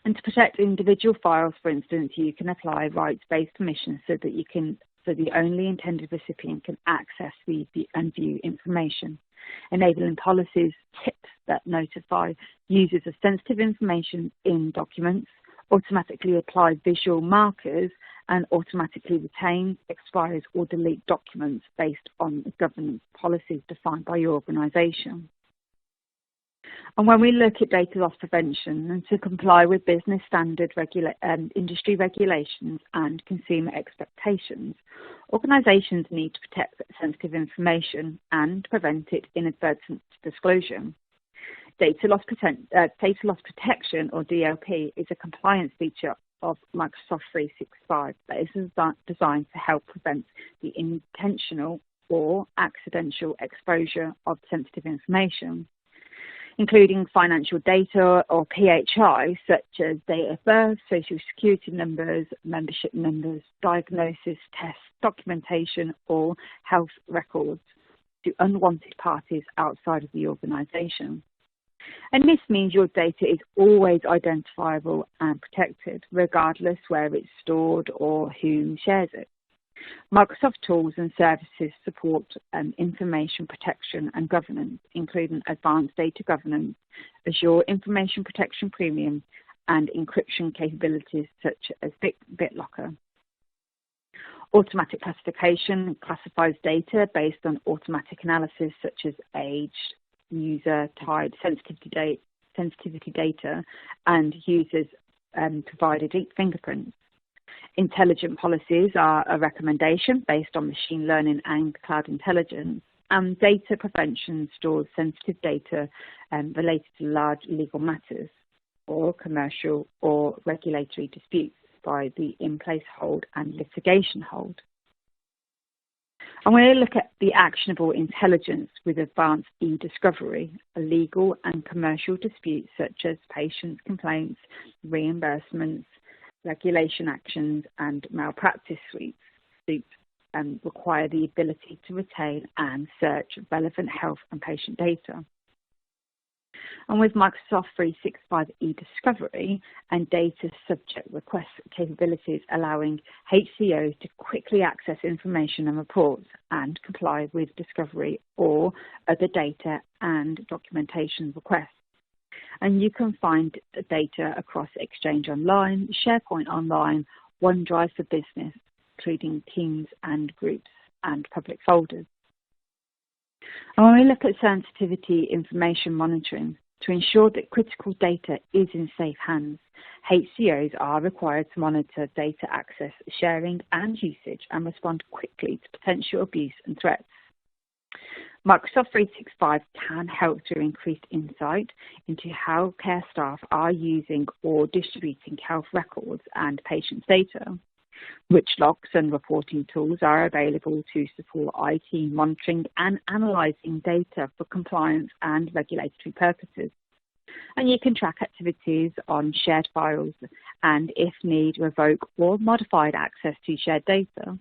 And to protect individual files, for instance, you can apply rights-based permissions so the only intended recipient can access and view information, enabling policies, tips that notify users of sensitive information in documents, automatically apply visual markers, and automatically retain, expires, or delete documents based on the governance policies defined by your organisation. And when we look at data loss prevention and to comply with business standard industry regulations and consumer expectations, organisations need to protect sensitive information and prevent it inadvertent disclosure. Data loss protection, or DLP, is a compliance feature of Microsoft 365 that is designed to help prevent the intentional or accidental exposure of sensitive information, including financial data or PHI, such as date of birth, social security numbers, membership numbers, diagnosis, tests, documentation, or health records to unwanted parties outside of the organisation. And this means your data is always identifiable and protected, regardless where it's stored or who shares it. Microsoft tools and services support information protection and governance, including advanced data governance, Azure Information Protection Premium, and encryption capabilities such as BitLocker. Automatic classification classifies data based on automatic analysis such as age, user type, sensitivity data, and users provided fingerprints. Intelligent policies are a recommendation based on machine learning and cloud intelligence, and data prevention stores sensitive data related to large legal matters or commercial or regulatory disputes by the in-place hold and litigation hold. And we're going to look at the actionable intelligence with advanced e-discovery, legal and commercial disputes such as patients' complaints, reimbursements, regulation actions, and malpractice suits require the ability to retain and search relevant health and patient data. And with Microsoft 365 eDiscovery and data subject request capabilities allowing HCOs to quickly access information and reports and comply with discovery or other data and documentation requests. And you can find the data across Exchange Online, SharePoint Online, OneDrive for Business, including Teams and groups and public folders. And when we look at sensitivity information monitoring, to ensure that critical data is in safe hands, HCOs are required to monitor data access, sharing and usage and respond quickly to potential abuse and threats. Microsoft 365 can help to increase insight into how care staff are using or distributing health records and patients' data. Which logs and reporting tools are available to support IT monitoring and analysing data for compliance and regulatory purposes. And you can track activities on shared files and, if need, revoke or modified access to shared data.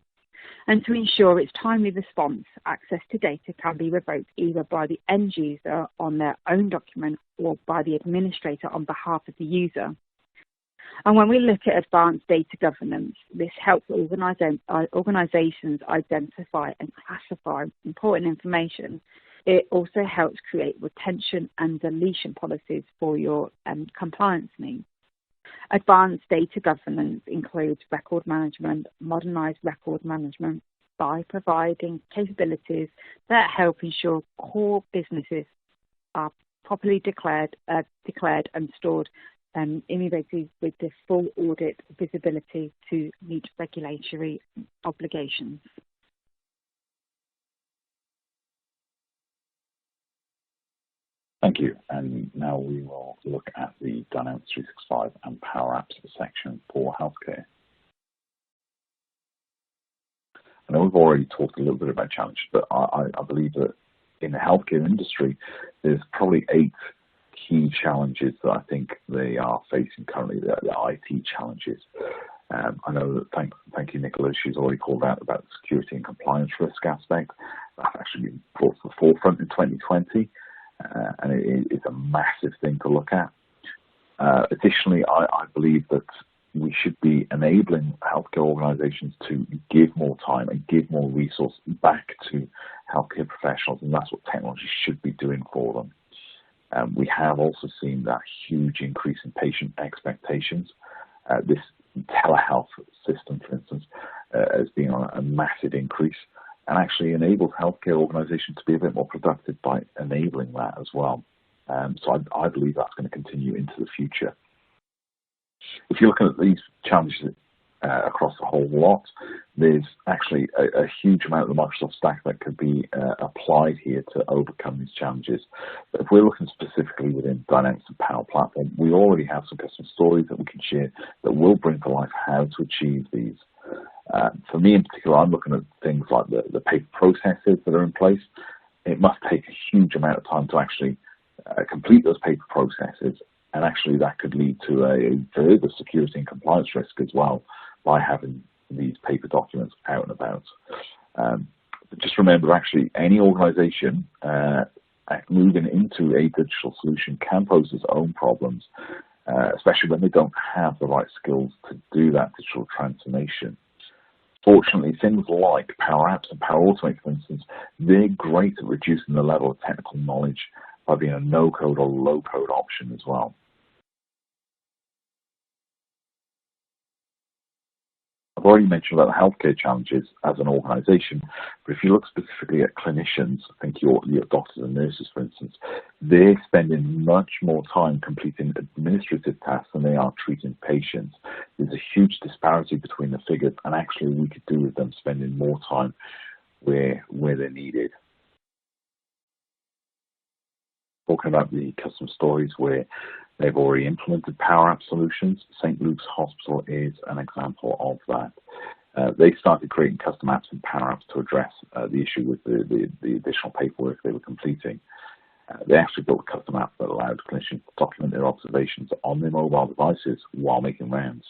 And to ensure its timely response, access to data can be revoked either by the end user on their own document or by the administrator on behalf of the user. And when we look at advanced data governance, this helps organisations identify and classify important information. It also helps create retention and deletion policies for your compliance needs. Advanced data governance includes record management, modernised record management by providing capabilities that help ensure core businesses are properly declared and stored integrated with the full audit visibility to meet regulatory obligations. Thank you. And now we will look at the Dynamics 365 and Power Apps section for healthcare. I know we've already talked a little bit about challenges, but I believe that in the healthcare industry, there's probably 8 key challenges that I think they are facing currently, the IT challenges. I know that, thank you, Nicola, she's already called out about the security and compliance risk aspect. That's actually been brought to the forefront in 2020, and it's a massive thing to look at. Additionally, I believe that we should be enabling healthcare organisations to give more time and give more resource back to healthcare professionals, and that's what technology should be doing for them. We have also seen that huge increase in patient expectations. This telehealth system, for instance, has been on a massive increase and actually enables healthcare organisations to be a bit more productive by enabling that as well. So I believe that's going to continue into the future. If you're looking at these challenges across the whole lot, there's actually a huge amount of the Microsoft stack that could be applied here to overcome these challenges. But if we're looking specifically within Dynamics and Power Platform, we already have some custom stories that we can share that will bring to life how to achieve these. For me in particular, I'm looking at things like the paper processes that are in place. It must take a huge amount of time to actually complete those paper processes, and actually that could lead to a further security and compliance risk as well by having these paper documents out and about. But just remember, actually, any organisation moving into a digital solution can pose its own problems, especially when they don't have the right skills to do that digital transformation. Fortunately, things like Power Apps and Power Automate, for instance, they're great at reducing the level of technical knowledge by being a no-code or low-code option as well. I've already mentioned about the healthcare challenges as an organisation, but if you look specifically at clinicians, I think your doctors and nurses, for instance, they're spending much more time completing administrative tasks than they are treating patients. There's a huge disparity between the figures, and actually we could do with them spending more time where they're needed. Talking about the custom stories where they've already implemented Power App solutions, St. Luke's Hospital is an example of that. They started creating custom apps and Power Apps to address the issue with the additional paperwork they were completing. They actually built a custom app that allowed clinicians to document their observations on their mobile devices while making rounds.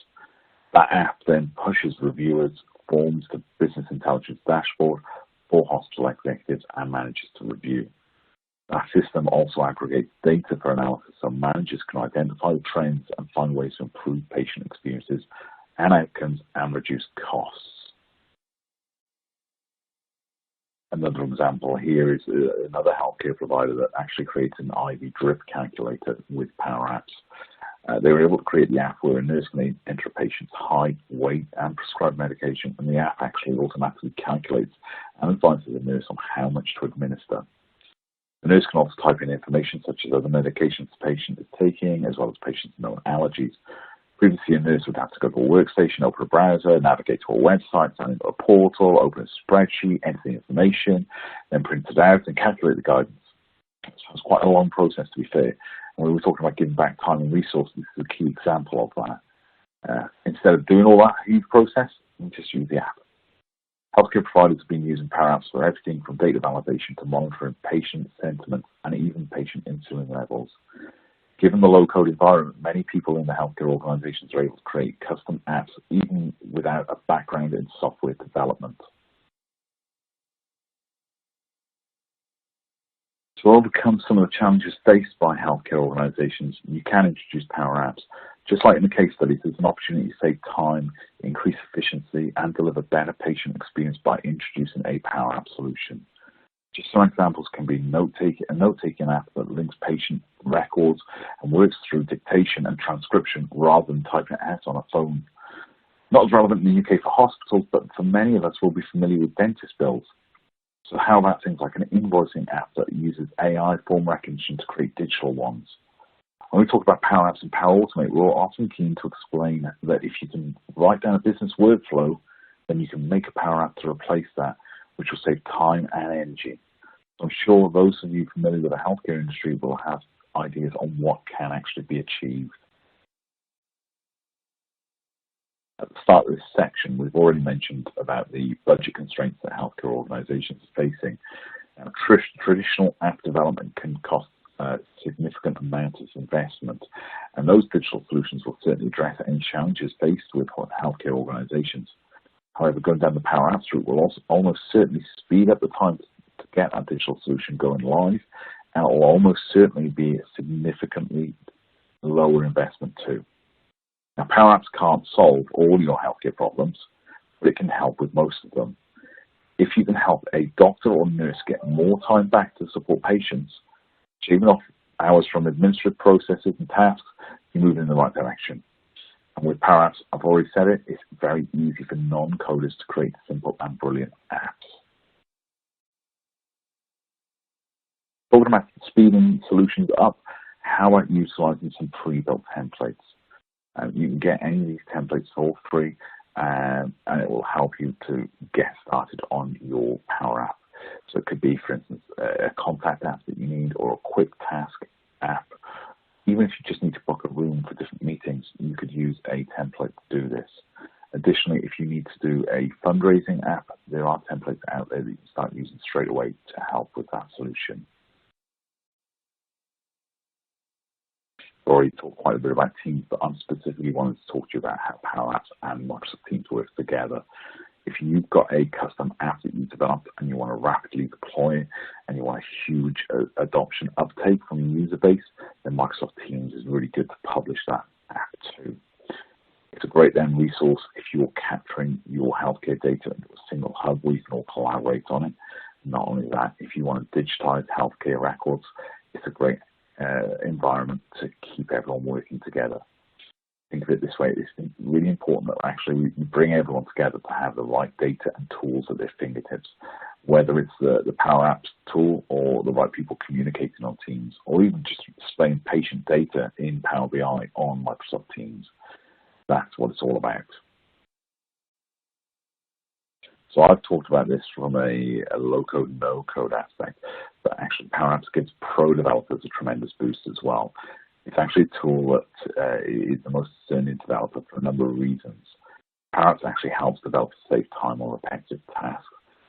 That app then pushes reviewers' forms to business intelligence dashboard for hospital executives and managers to review. That system also aggregates data for analysis so managers can identify the trends and find ways to improve patient experiences and outcomes and reduce costs. Another example here is another healthcare provider that actually creates an IV drip calculator with Power Apps. They were able to create the app where a nurse can enter a patient's height, weight, and prescribe medication, and the app actually automatically calculates and advises the nurse on how much to administer. The nurse can also type in information such as other medications the patient is taking, as well as patient's known allergies. Previously, a nurse would have to go to a workstation, open a browser, navigate to a website, sign into a portal, open a spreadsheet, enter the information, then print it out and calculate the guidance. So it's quite a long process, to be fair. And we were talking about giving back time and resources. This is a key example of that. Instead of doing all that huge process, we just use the app. Healthcare providers have been using Power Apps for everything from data validation to monitoring patient sentiment and even patient insulin levels. Given the low-code environment, many people in the healthcare organizations are able to create custom apps even without a background in software development. To overcome some of the challenges faced by healthcare organizations, you can introduce Power Apps. Just like in the case studies, there's an opportunity to save time, increase efficiency, and deliver better patient experience by introducing a Power App solution. Just some examples can be a note-taking app that links patient records and works through dictation and transcription rather than typing it out on a phone. Not as relevant in the UK for hospitals, but for many of us will be familiar with dentist bills. So how about things like an invoicing app that uses AI form recognition to create digital ones? When we talk about Power Apps and Power Automate, we're often keen to explain that if you can write down a business workflow, then you can make a Power App to replace that, which will save time and energy. I'm sure those of you familiar with the healthcare industry will have ideas on what can actually be achieved. At the start of this section, we've already mentioned about the budget constraints that healthcare organizations are facing. Traditional app development can cost a significant amount of investment, and those digital solutions will certainly address any challenges faced with healthcare organizations. However, going down the Power Apps route will also almost certainly speed up the time to get that digital solution going live, and it will almost certainly be a significantly lower investment too. Now, Power Apps can't solve all your healthcare problems, but it can help with most of them. If you can help a doctor or nurse get more time back to support patients, shaving off hours from administrative processes and tasks, you move in the right direction. And with Power Apps, I've already said it, it's very easy for non-coders to create simple and brilliant apps. Talking about speeding solutions up, how about utilizing some pre-built templates? You can get any of these templates for free, and it will help you to get started on your Power App. So it could be, for instance, a contact app that you need, or a quick task app. Even if you just need to book a room for different meetings, you could use a template to do this. Additionally, if you need to do a fundraising app, there are templates out there that you can start using straight away to help with that solution. I've already talked quite a bit about Teams, but I'm specifically wanting to talk to you about how Power Apps and Microsoft Teams work together. If you've got a custom app that you developed and you want to rapidly deploy it and you want a huge adoption uptake from the user base, then Microsoft Teams is really good to publish that app too. It's a great resource if you're capturing your healthcare data into a single hub where you can all collaborate on it. Not only that, if you want to digitize healthcare records, it's a great environment to keep everyone working together. Think of it this way, it's really important that actually you bring everyone together to have the right data and tools at their fingertips, whether it's the Power Apps tool or the right people communicating on Teams, or even just displaying patient data in Power BI on Microsoft Teams. That's what it's all about. So I've talked about this from a low-code, no-code aspect, but actually Power Apps gives pro developers a tremendous boost as well. It's actually a tool that is the most discerning developer for a number of reasons. Power Apps actually helps developers save time on repetitive tasks.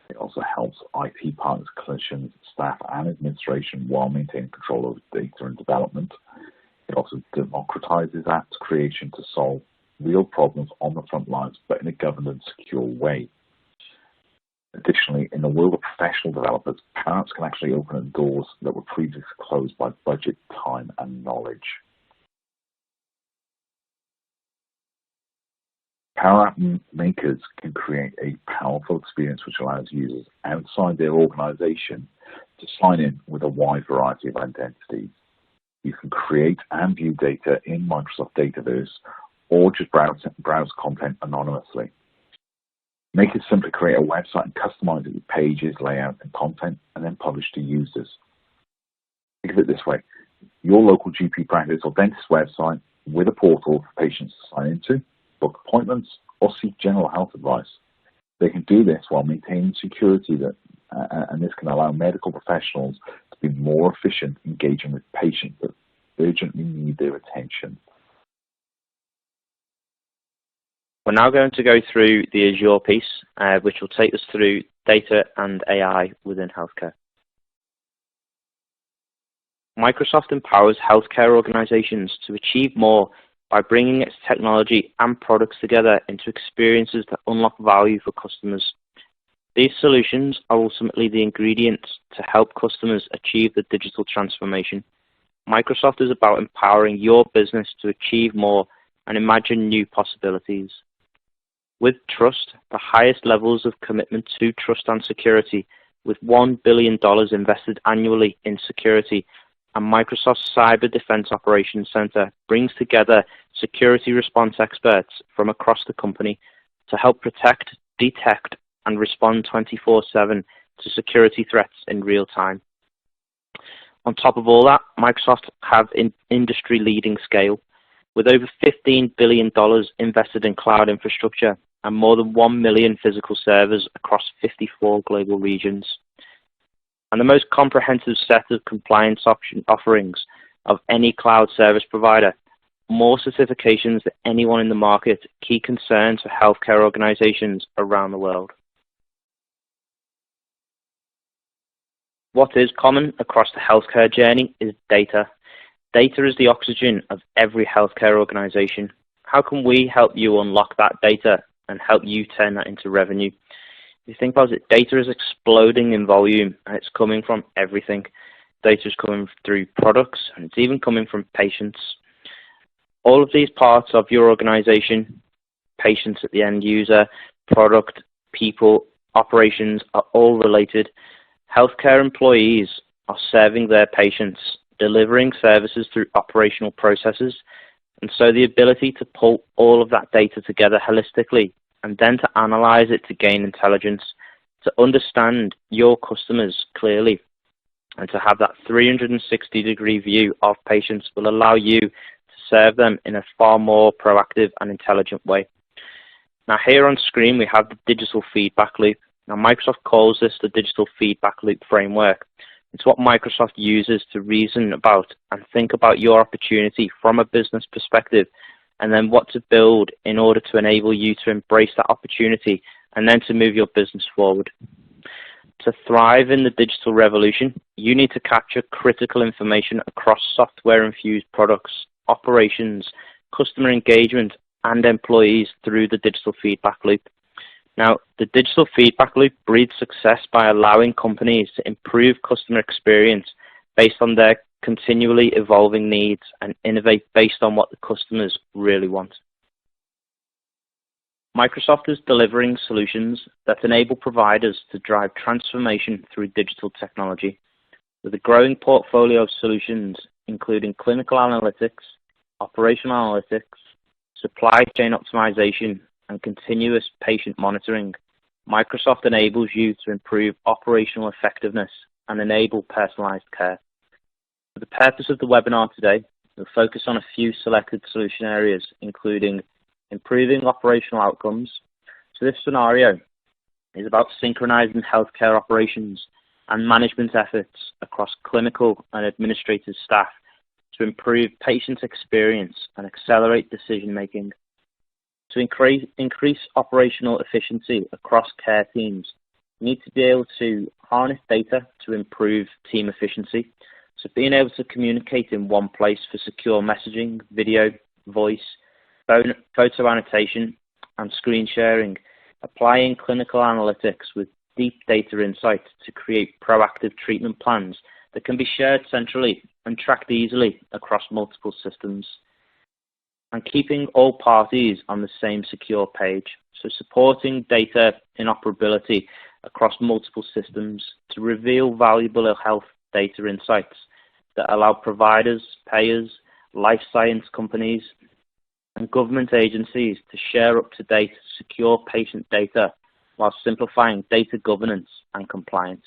It also helps IT partners, clinicians, staff, and administration while maintaining control over data and development. It also democratizes apps creation to solve real problems on the front lines, but in a governed and secure way. Additionally, in the world of professional developers, Power Apps can actually open doors that were previously closed by budget, time, and knowledge. Power App makers can create a powerful experience which allows users outside their organization to sign in with a wide variety of identities. You can create and view data in Microsoft Dataverse or just browse content anonymously. Makers simply create a website and customize it with pages, layout, and content, and then publish to users. Think of it this way: your local GP practice or dentist website with a portal for patients to sign into, book appointments, or seek general health advice. They can do this while maintaining security, and this can allow medical professionals to be more efficient engaging with patients that urgently need their attention. We're now going to go through the Azure piece, which will take us through data and AI within healthcare. Microsoft empowers healthcare organizations to achieve more by bringing its technology and products together into experiences that unlock value for customers. These solutions are ultimately the ingredients to help customers achieve the digital transformation. Microsoft is about empowering your business to achieve more and imagine new possibilities. With trust, the highest levels of commitment to trust and security, with $1 billion invested annually in security, and Microsoft's Cyber Defense Operations Center brings together security response experts from across the company to help protect, detect, and respond 24/7 to security threats in real time. On top of all that, Microsoft have industry-leading scale, with over $15 billion invested in cloud infrastructure and more than 1 million physical servers across 54 global regions. And the most comprehensive set of compliance offerings of any cloud service provider, more certifications than anyone in the market, key concerns for healthcare organizations around the world. What is common across the healthcare journey is data. Data is the oxygen of every healthcare organization. How can we help you unlock that data and help you turn that into revenue? If you think about it, data is exploding in volume, and it's coming from everything. Data is coming through products, and it's even coming from patients. All of these parts of your organization, patients at the end user, product, people, operations, are all related. Healthcare employees are serving their patients, delivering services through operational processes, and so the ability to pull all of that data together holistically and then to analyze it to gain intelligence, to understand your customers clearly, and to have that 360-degree view of patients will allow you to serve them in a far more proactive and intelligent way. Now here on screen we have the digital feedback loop. Now Microsoft calls this the digital feedback loop framework. It's what Microsoft uses to reason about and think about your opportunity from a business perspective, and then what to build in order to enable you to embrace that opportunity and then to move your business forward. To thrive in the digital revolution, you need to capture critical information across software-infused products, operations, customer engagement, and employees through the digital feedback loop. Now, the digital feedback loop breeds success by allowing companies to improve customer experience based on their continually evolving needs and innovate based on what the customers really want. Microsoft is delivering solutions that enable providers to drive transformation through digital technology, with a growing portfolio of solutions including clinical analytics, operational analytics, supply chain optimization, and continuous patient monitoring. Microsoft enables you to improve operational effectiveness and enable personalized care. For the purpose of the webinar today, we'll focus on a few selected solution areas, including improving operational outcomes. So this scenario is about synchronizing healthcare operations and management efforts across clinical and administrative staff to improve patient experience and accelerate decision-making. To increase operational efficiency across care teams, you need to be able to harness data to improve team efficiency. So being able to communicate in one place for secure messaging, video, voice, photo annotation, and screen sharing, applying clinical analytics with deep data insight to create proactive treatment plans that can be shared centrally and tracked easily across multiple systems, and keeping all parties on the same secure page, so supporting data interoperability across multiple systems to reveal valuable health data insights that allow providers, payers, life science companies, and government agencies to share up-to-date, secure patient data while simplifying data governance and compliance.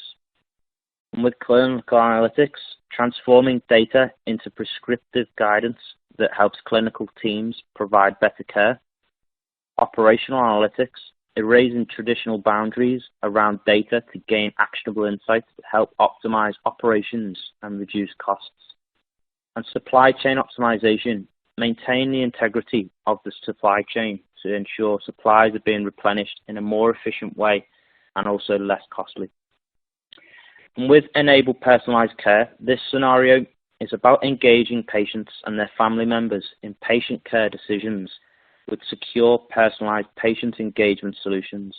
And with clinical analytics, transforming data into prescriptive guidance that helps clinical teams provide better care. Operational analytics, erasing traditional boundaries around data to gain actionable insights that help optimize operations and reduce costs. And supply chain optimization, maintain the integrity of the supply chain to ensure supplies are being replenished in a more efficient way and also less costly. And with Enable Personalized Care, this scenario is about engaging patients and their family members in patient care decisions with secure, personalized patient engagement solutions.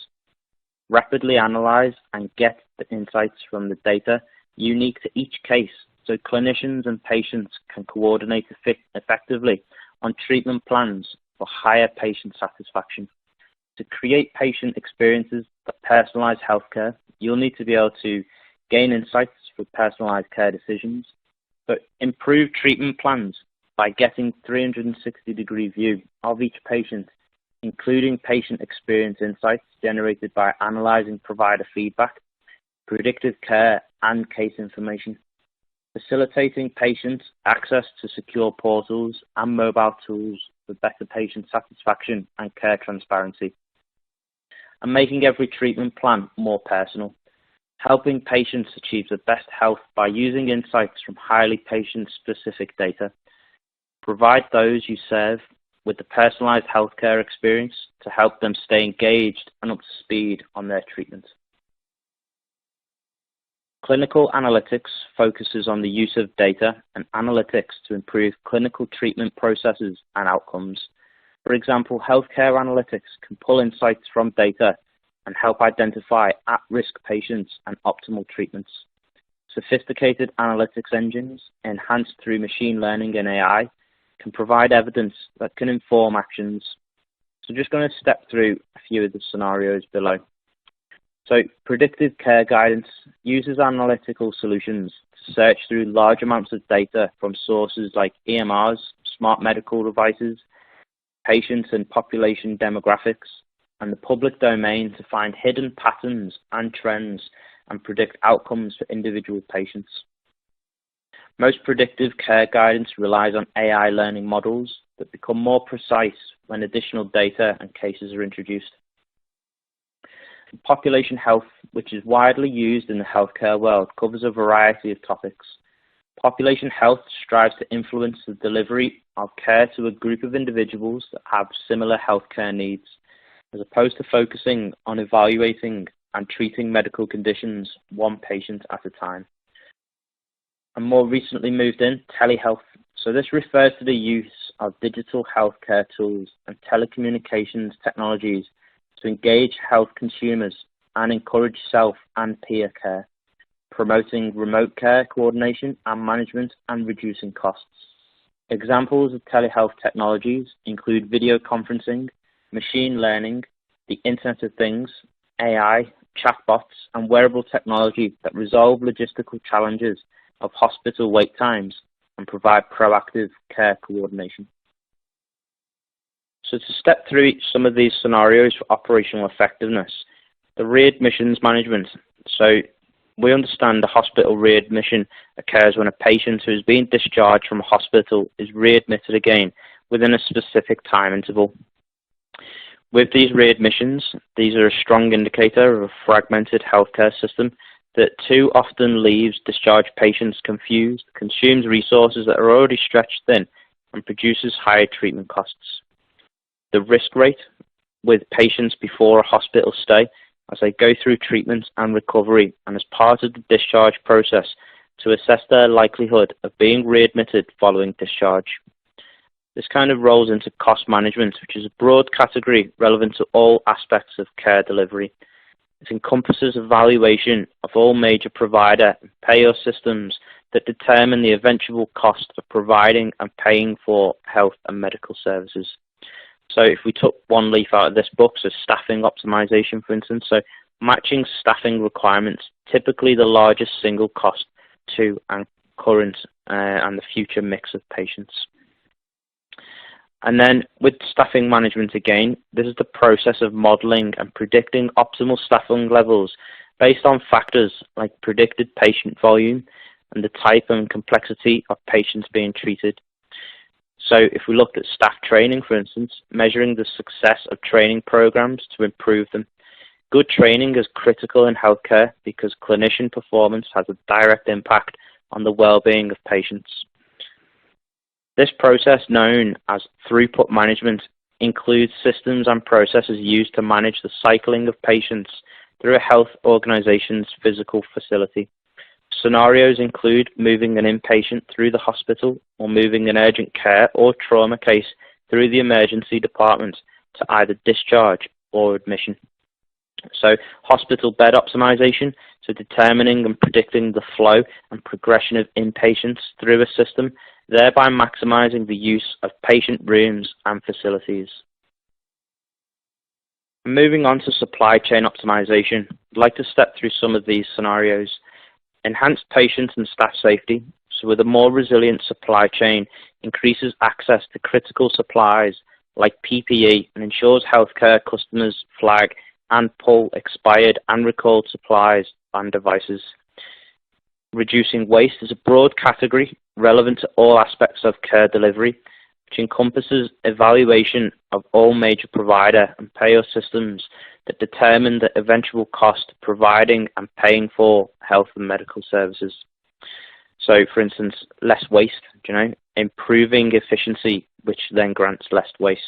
Rapidly analyze and get the insights from the data unique to each case so clinicians and patients can coordinate effectively on treatment plans for higher patient satisfaction. To create patient experiences that personalize healthcare, you'll need to be able to gain insights for personalized care decisions, but improve treatment plans by getting 360-degree view of each patient, including patient experience insights generated by analyzing provider feedback, predictive care, and case information. Facilitating patients access to secure portals and mobile tools for better patient satisfaction and care transparency. And making every treatment plan more personal. Helping patients achieve the best health by using insights from highly patient-specific data. Provide those you serve with the personalized healthcare experience to help them stay engaged and up to speed on their treatment. Clinical analytics focuses on the use of data and analytics to improve clinical treatment processes and outcomes. For example, healthcare analytics can pull insights from data and help identify at-risk patients and optimal treatments. Sophisticated analytics engines, enhanced through machine learning and AI, can provide evidence that can inform actions. So just going to step through a few of the scenarios below. So predictive care guidance uses analytical solutions to search through large amounts of data from sources like EMRs, smart medical devices, patients and population demographics, and the public domain to find hidden patterns and trends and predict outcomes for individual patients. Most predictive care guidance relies on AI learning models that become more precise when additional data and cases are introduced. Population health, which is widely used in the healthcare world, covers a variety of topics. Population health strives to influence the delivery of care to a group of individuals that have similar healthcare needs, as opposed to focusing on evaluating and treating medical conditions one patient at a time. And more recently moved in, telehealth. So this refers to the use of digital healthcare tools and telecommunications technologies to engage health consumers and encourage self and peer care, promoting remote care coordination and management and reducing costs. Examples of telehealth technologies include video conferencing, machine learning, the Internet of Things, AI, chatbots, and wearable technology that resolve logistical challenges of hospital wait times and provide proactive care coordination. So to step through some of these scenarios for operational effectiveness, the readmissions management. So we understand the hospital readmission occurs when a patient who is being discharged from a hospital is readmitted again within a specific time interval. With these readmissions, these are a strong indicator of a fragmented healthcare system that too often leaves discharged patients confused, consumes resources that are already stretched thin, and produces higher treatment costs. The risk rate with patients before a hospital stay as they go through treatment and recovery and as part of the discharge process to assess their likelihood of being readmitted following discharge. This kind of rolls into cost management, which is a broad category relevant to all aspects of care delivery. It encompasses evaluation of all major provider and payer systems that determine the eventual cost of providing and paying for health and medical services. So if we took one leaf out of this book, so staffing optimization, for instance, so matching staffing requirements, typically the largest single cost to and current and the future mix of patients. And then with staffing management again, this is the process of modeling and predicting optimal staffing levels based on factors like predicted patient volume and the type and complexity of patients being treated. So if we looked at staff training, for instance, measuring the success of training programs to improve them. Good training is critical in healthcare because clinician performance has a direct impact on the well-being of patients. This process, known as throughput management, includes systems and processes used to manage the cycling of patients through a health organization's physical facility. Scenarios include moving an inpatient through the hospital or moving an urgent care or trauma case through the emergency department to either discharge or admission. So hospital bed optimization, so determining and predicting the flow and progression of inpatients through a system, thereby maximizing the use of patient rooms and facilities. Moving on to supply chain optimization, I'd like to step through some of these scenarios. Enhanced patient and staff safety, so with a more resilient supply chain, increases access to critical supplies like PPE and ensures healthcare customers flag and pull expired and recalled supplies and devices. Reducing waste is a broad category relevant to all aspects of care delivery, which encompasses evaluation of all major provider and payer systems that determine the eventual cost of providing and paying for health and medical services. So, for instance, less waste, improving efficiency, which then grants less waste.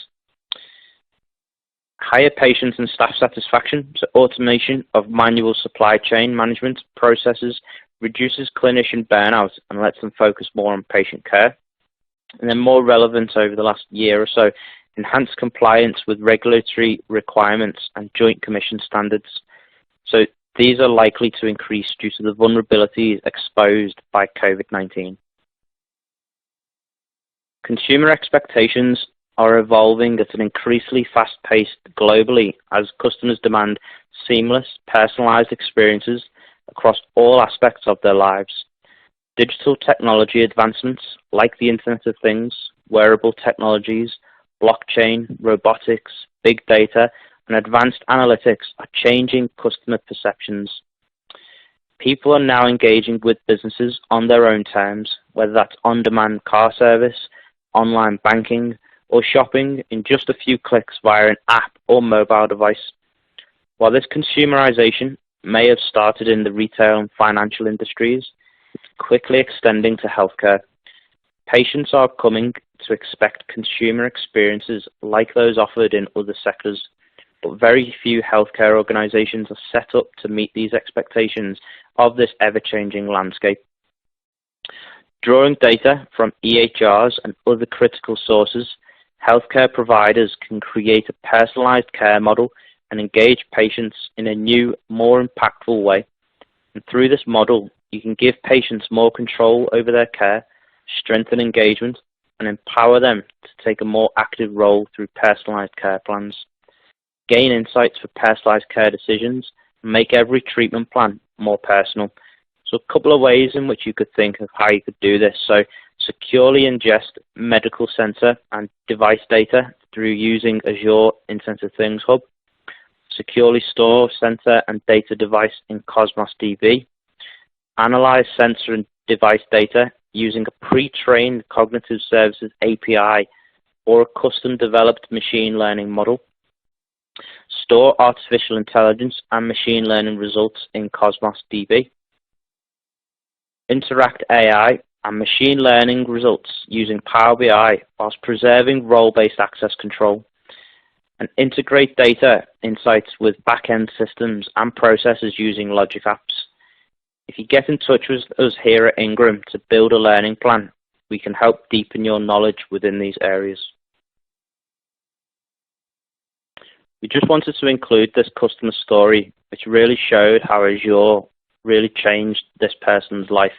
Higher patient and staff satisfaction, so automation of manual supply chain management processes reduces clinician burnout and lets them focus more on patient care. And then more relevant over the last year or so, enhanced compliance with regulatory requirements and joint commission standards. So these are likely to increase due to the vulnerabilities exposed by COVID-19. Consumer expectations are evolving at an increasingly fast pace globally as customers demand seamless, personalized experiences across all aspects of their lives. Digital technology advancements like the Internet of Things, wearable technologies, blockchain, robotics, big data, and advanced analytics are changing customer perceptions. People are now engaging with businesses on their own terms, whether that's on-demand car service, online banking, or shopping in just a few clicks via an app or mobile device. While this consumerization may have started in the retail and financial industries, it's quickly extending to healthcare. Patients are coming to expect consumer experiences like those offered in other sectors, but very few healthcare organizations are set up to meet these expectations of this ever-changing landscape. Drawing data from EHRs and other critical sources, healthcare providers can create a personalized care model and engage patients in a new, more impactful way. And through this model, you can give patients more control over their care, strengthen engagement, and empower them to take a more active role through personalized care plans. Gain insights for personalized care decisions, and make every treatment plan more personal. So a couple of ways in which you could think of how you could do this. So securely ingest medical center and device data through using Azure Internet of Things Hub. Securely store sensor and data device in Cosmos DB. Analyze sensor and device data using a pre-trained cognitive services API or a custom-developed machine learning model. Store artificial intelligence and machine learning results in Cosmos DB. Interact AI and machine learning results using Power BI whilst preserving role-based access control. And integrate data insights with back-end systems and processes using Logic Apps. If you get in touch with us here at Ingram to build a learning plan, we can help deepen your knowledge within these areas. We just wanted to include this customer story which really showed how Azure really changed this person's life.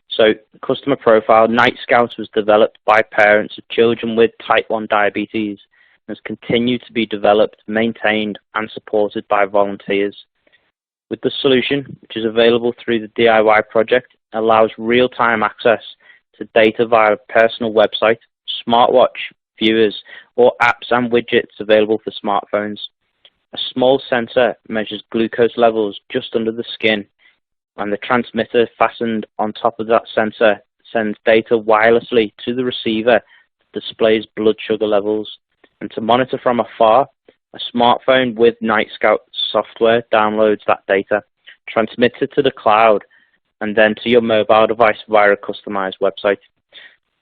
So the customer profile, Night Scout, was developed by parents of children with type 1 diabetes and has continued to be developed, maintained and supported by volunteers. With the solution, which is available through the DIY project, allows real-time access to data via a personal website, smartwatch, viewers, or apps and widgets available for smartphones. A small sensor measures glucose levels just under the skin, and the transmitter fastened on top of that sensor sends data wirelessly to the receiver that displays blood sugar levels. And to monitor from afar, a smartphone with Night Scout software downloads that data, transmits it to the cloud, and then to your mobile device via a customized website.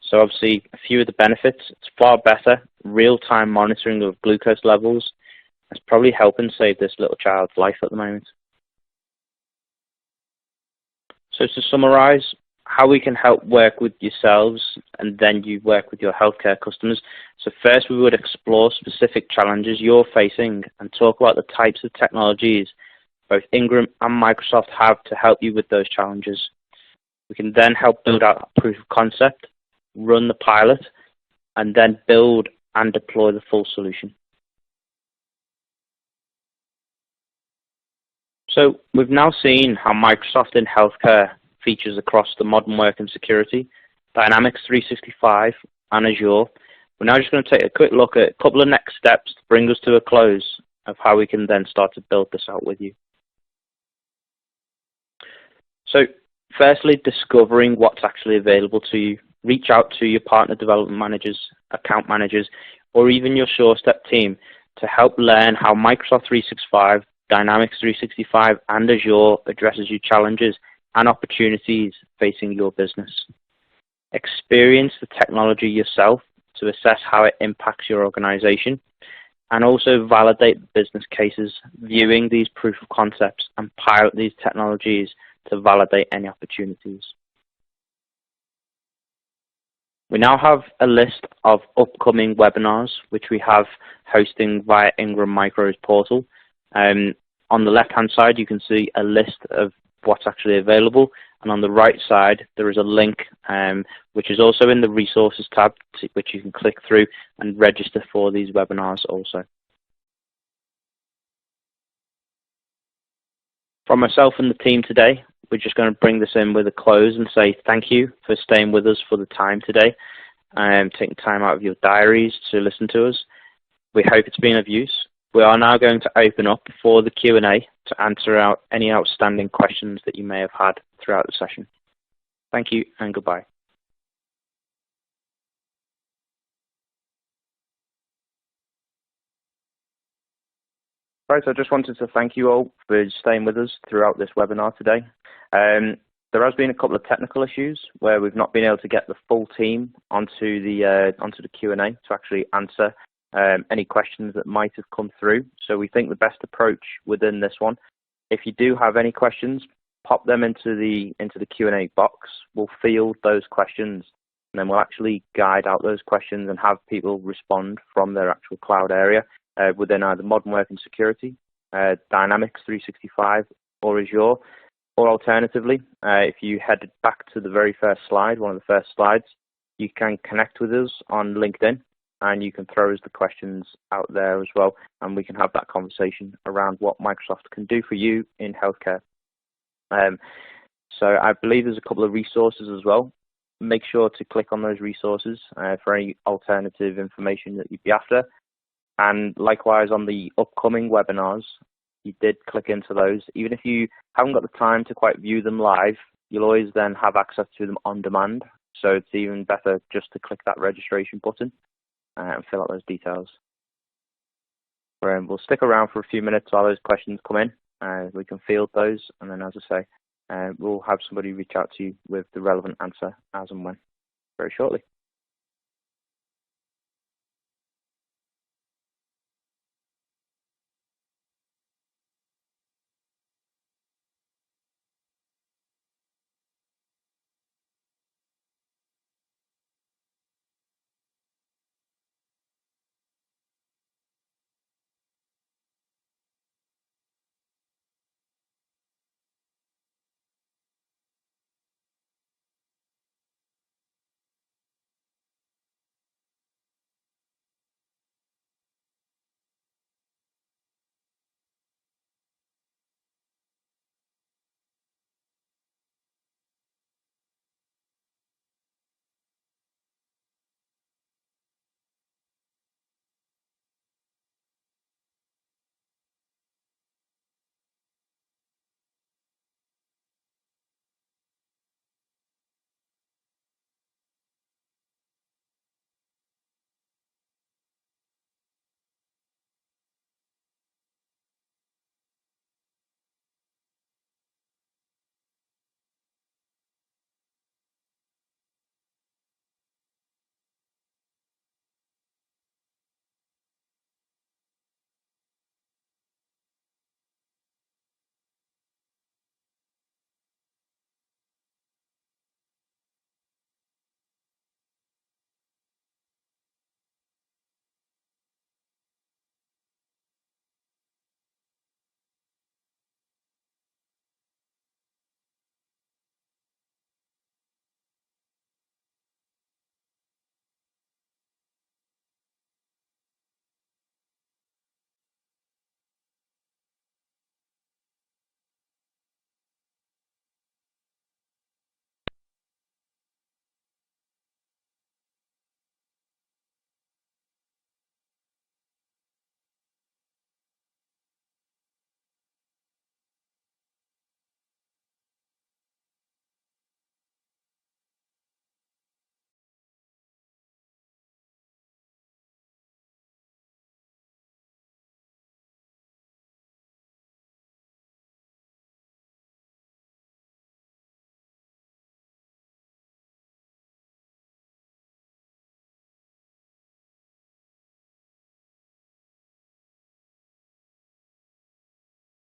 So obviously, a few of the benefits: it's far better real-time monitoring of glucose levels. It's probably helping save this little child's life at the moment. So to summarize, how we can help work with yourselves and then you work with your healthcare customers. So first, we would explore specific challenges you're facing and talk about the types of technologies both Ingram and Microsoft have to help you with those challenges. We can then help build out a proof of concept, run the pilot, and then build and deploy the full solution. So we've now seen how Microsoft in healthcare features across the modern work and security, Dynamics 365 and Azure. We're now just going to take a quick look at a couple of next steps to bring us to a close of how we can then start to build this out with you. So firstly, discovering what's actually available to you. Reach out to your partner development managers, account managers, or even your SureStep team to help learn how Microsoft 365, Dynamics 365, and Azure addresses your challenges and opportunities facing your business. Experience the technology yourself to assess how it impacts your organization, and also validate the business cases, viewing these proof of concepts and pilot these technologies to validate any opportunities. We now have a list of upcoming webinars, which we have hosting via Ingram Micro's portal. On the left-hand side, you can see a list of what's actually available, and on the right side, there is a link which is also in the Resources tab, which you can click through and register for these webinars also. From myself and the team today, we're just going to bring this in with a close and say thank you for staying with us for the time today and taking time out of your diaries to listen to us. We hope it's been of use. We are now going to open up for the Q&A to answer out any outstanding questions that you may have had throughout the session. Thank you and goodbye. Right, so I just wanted to thank you all for staying with us throughout this webinar today. There has been a couple of technical issues where we've not been able to get the full team onto the Q&A to actually answer any questions that might have come through. So we think the best approach within this one, if you do have any questions, pop them into the Q&A box. We'll field those questions, and then we'll actually guide out those questions and have people respond from their actual cloud area within either modern work and security, Dynamics 365, or Azure. Or alternatively, if you headed back to the very first slide, one of the first slides, you can connect with us on LinkedIn, and you can throw us the questions out there as well, and we can have that conversation around what Microsoft can do for you in healthcare. So I believe there's a couple of resources as well. Make sure to click on those resources for any alternative information that you'd be after. And likewise, on the upcoming webinars, you did click into those. Even if you haven't got the time to quite view them live, you'll always then have access to them on demand. So it's even better just to click that registration button and fill out those details. We'll stick around for a few minutes while those questions come in. We can field those, and then, as I say, we'll have somebody reach out to you with the relevant answer as and when, very shortly.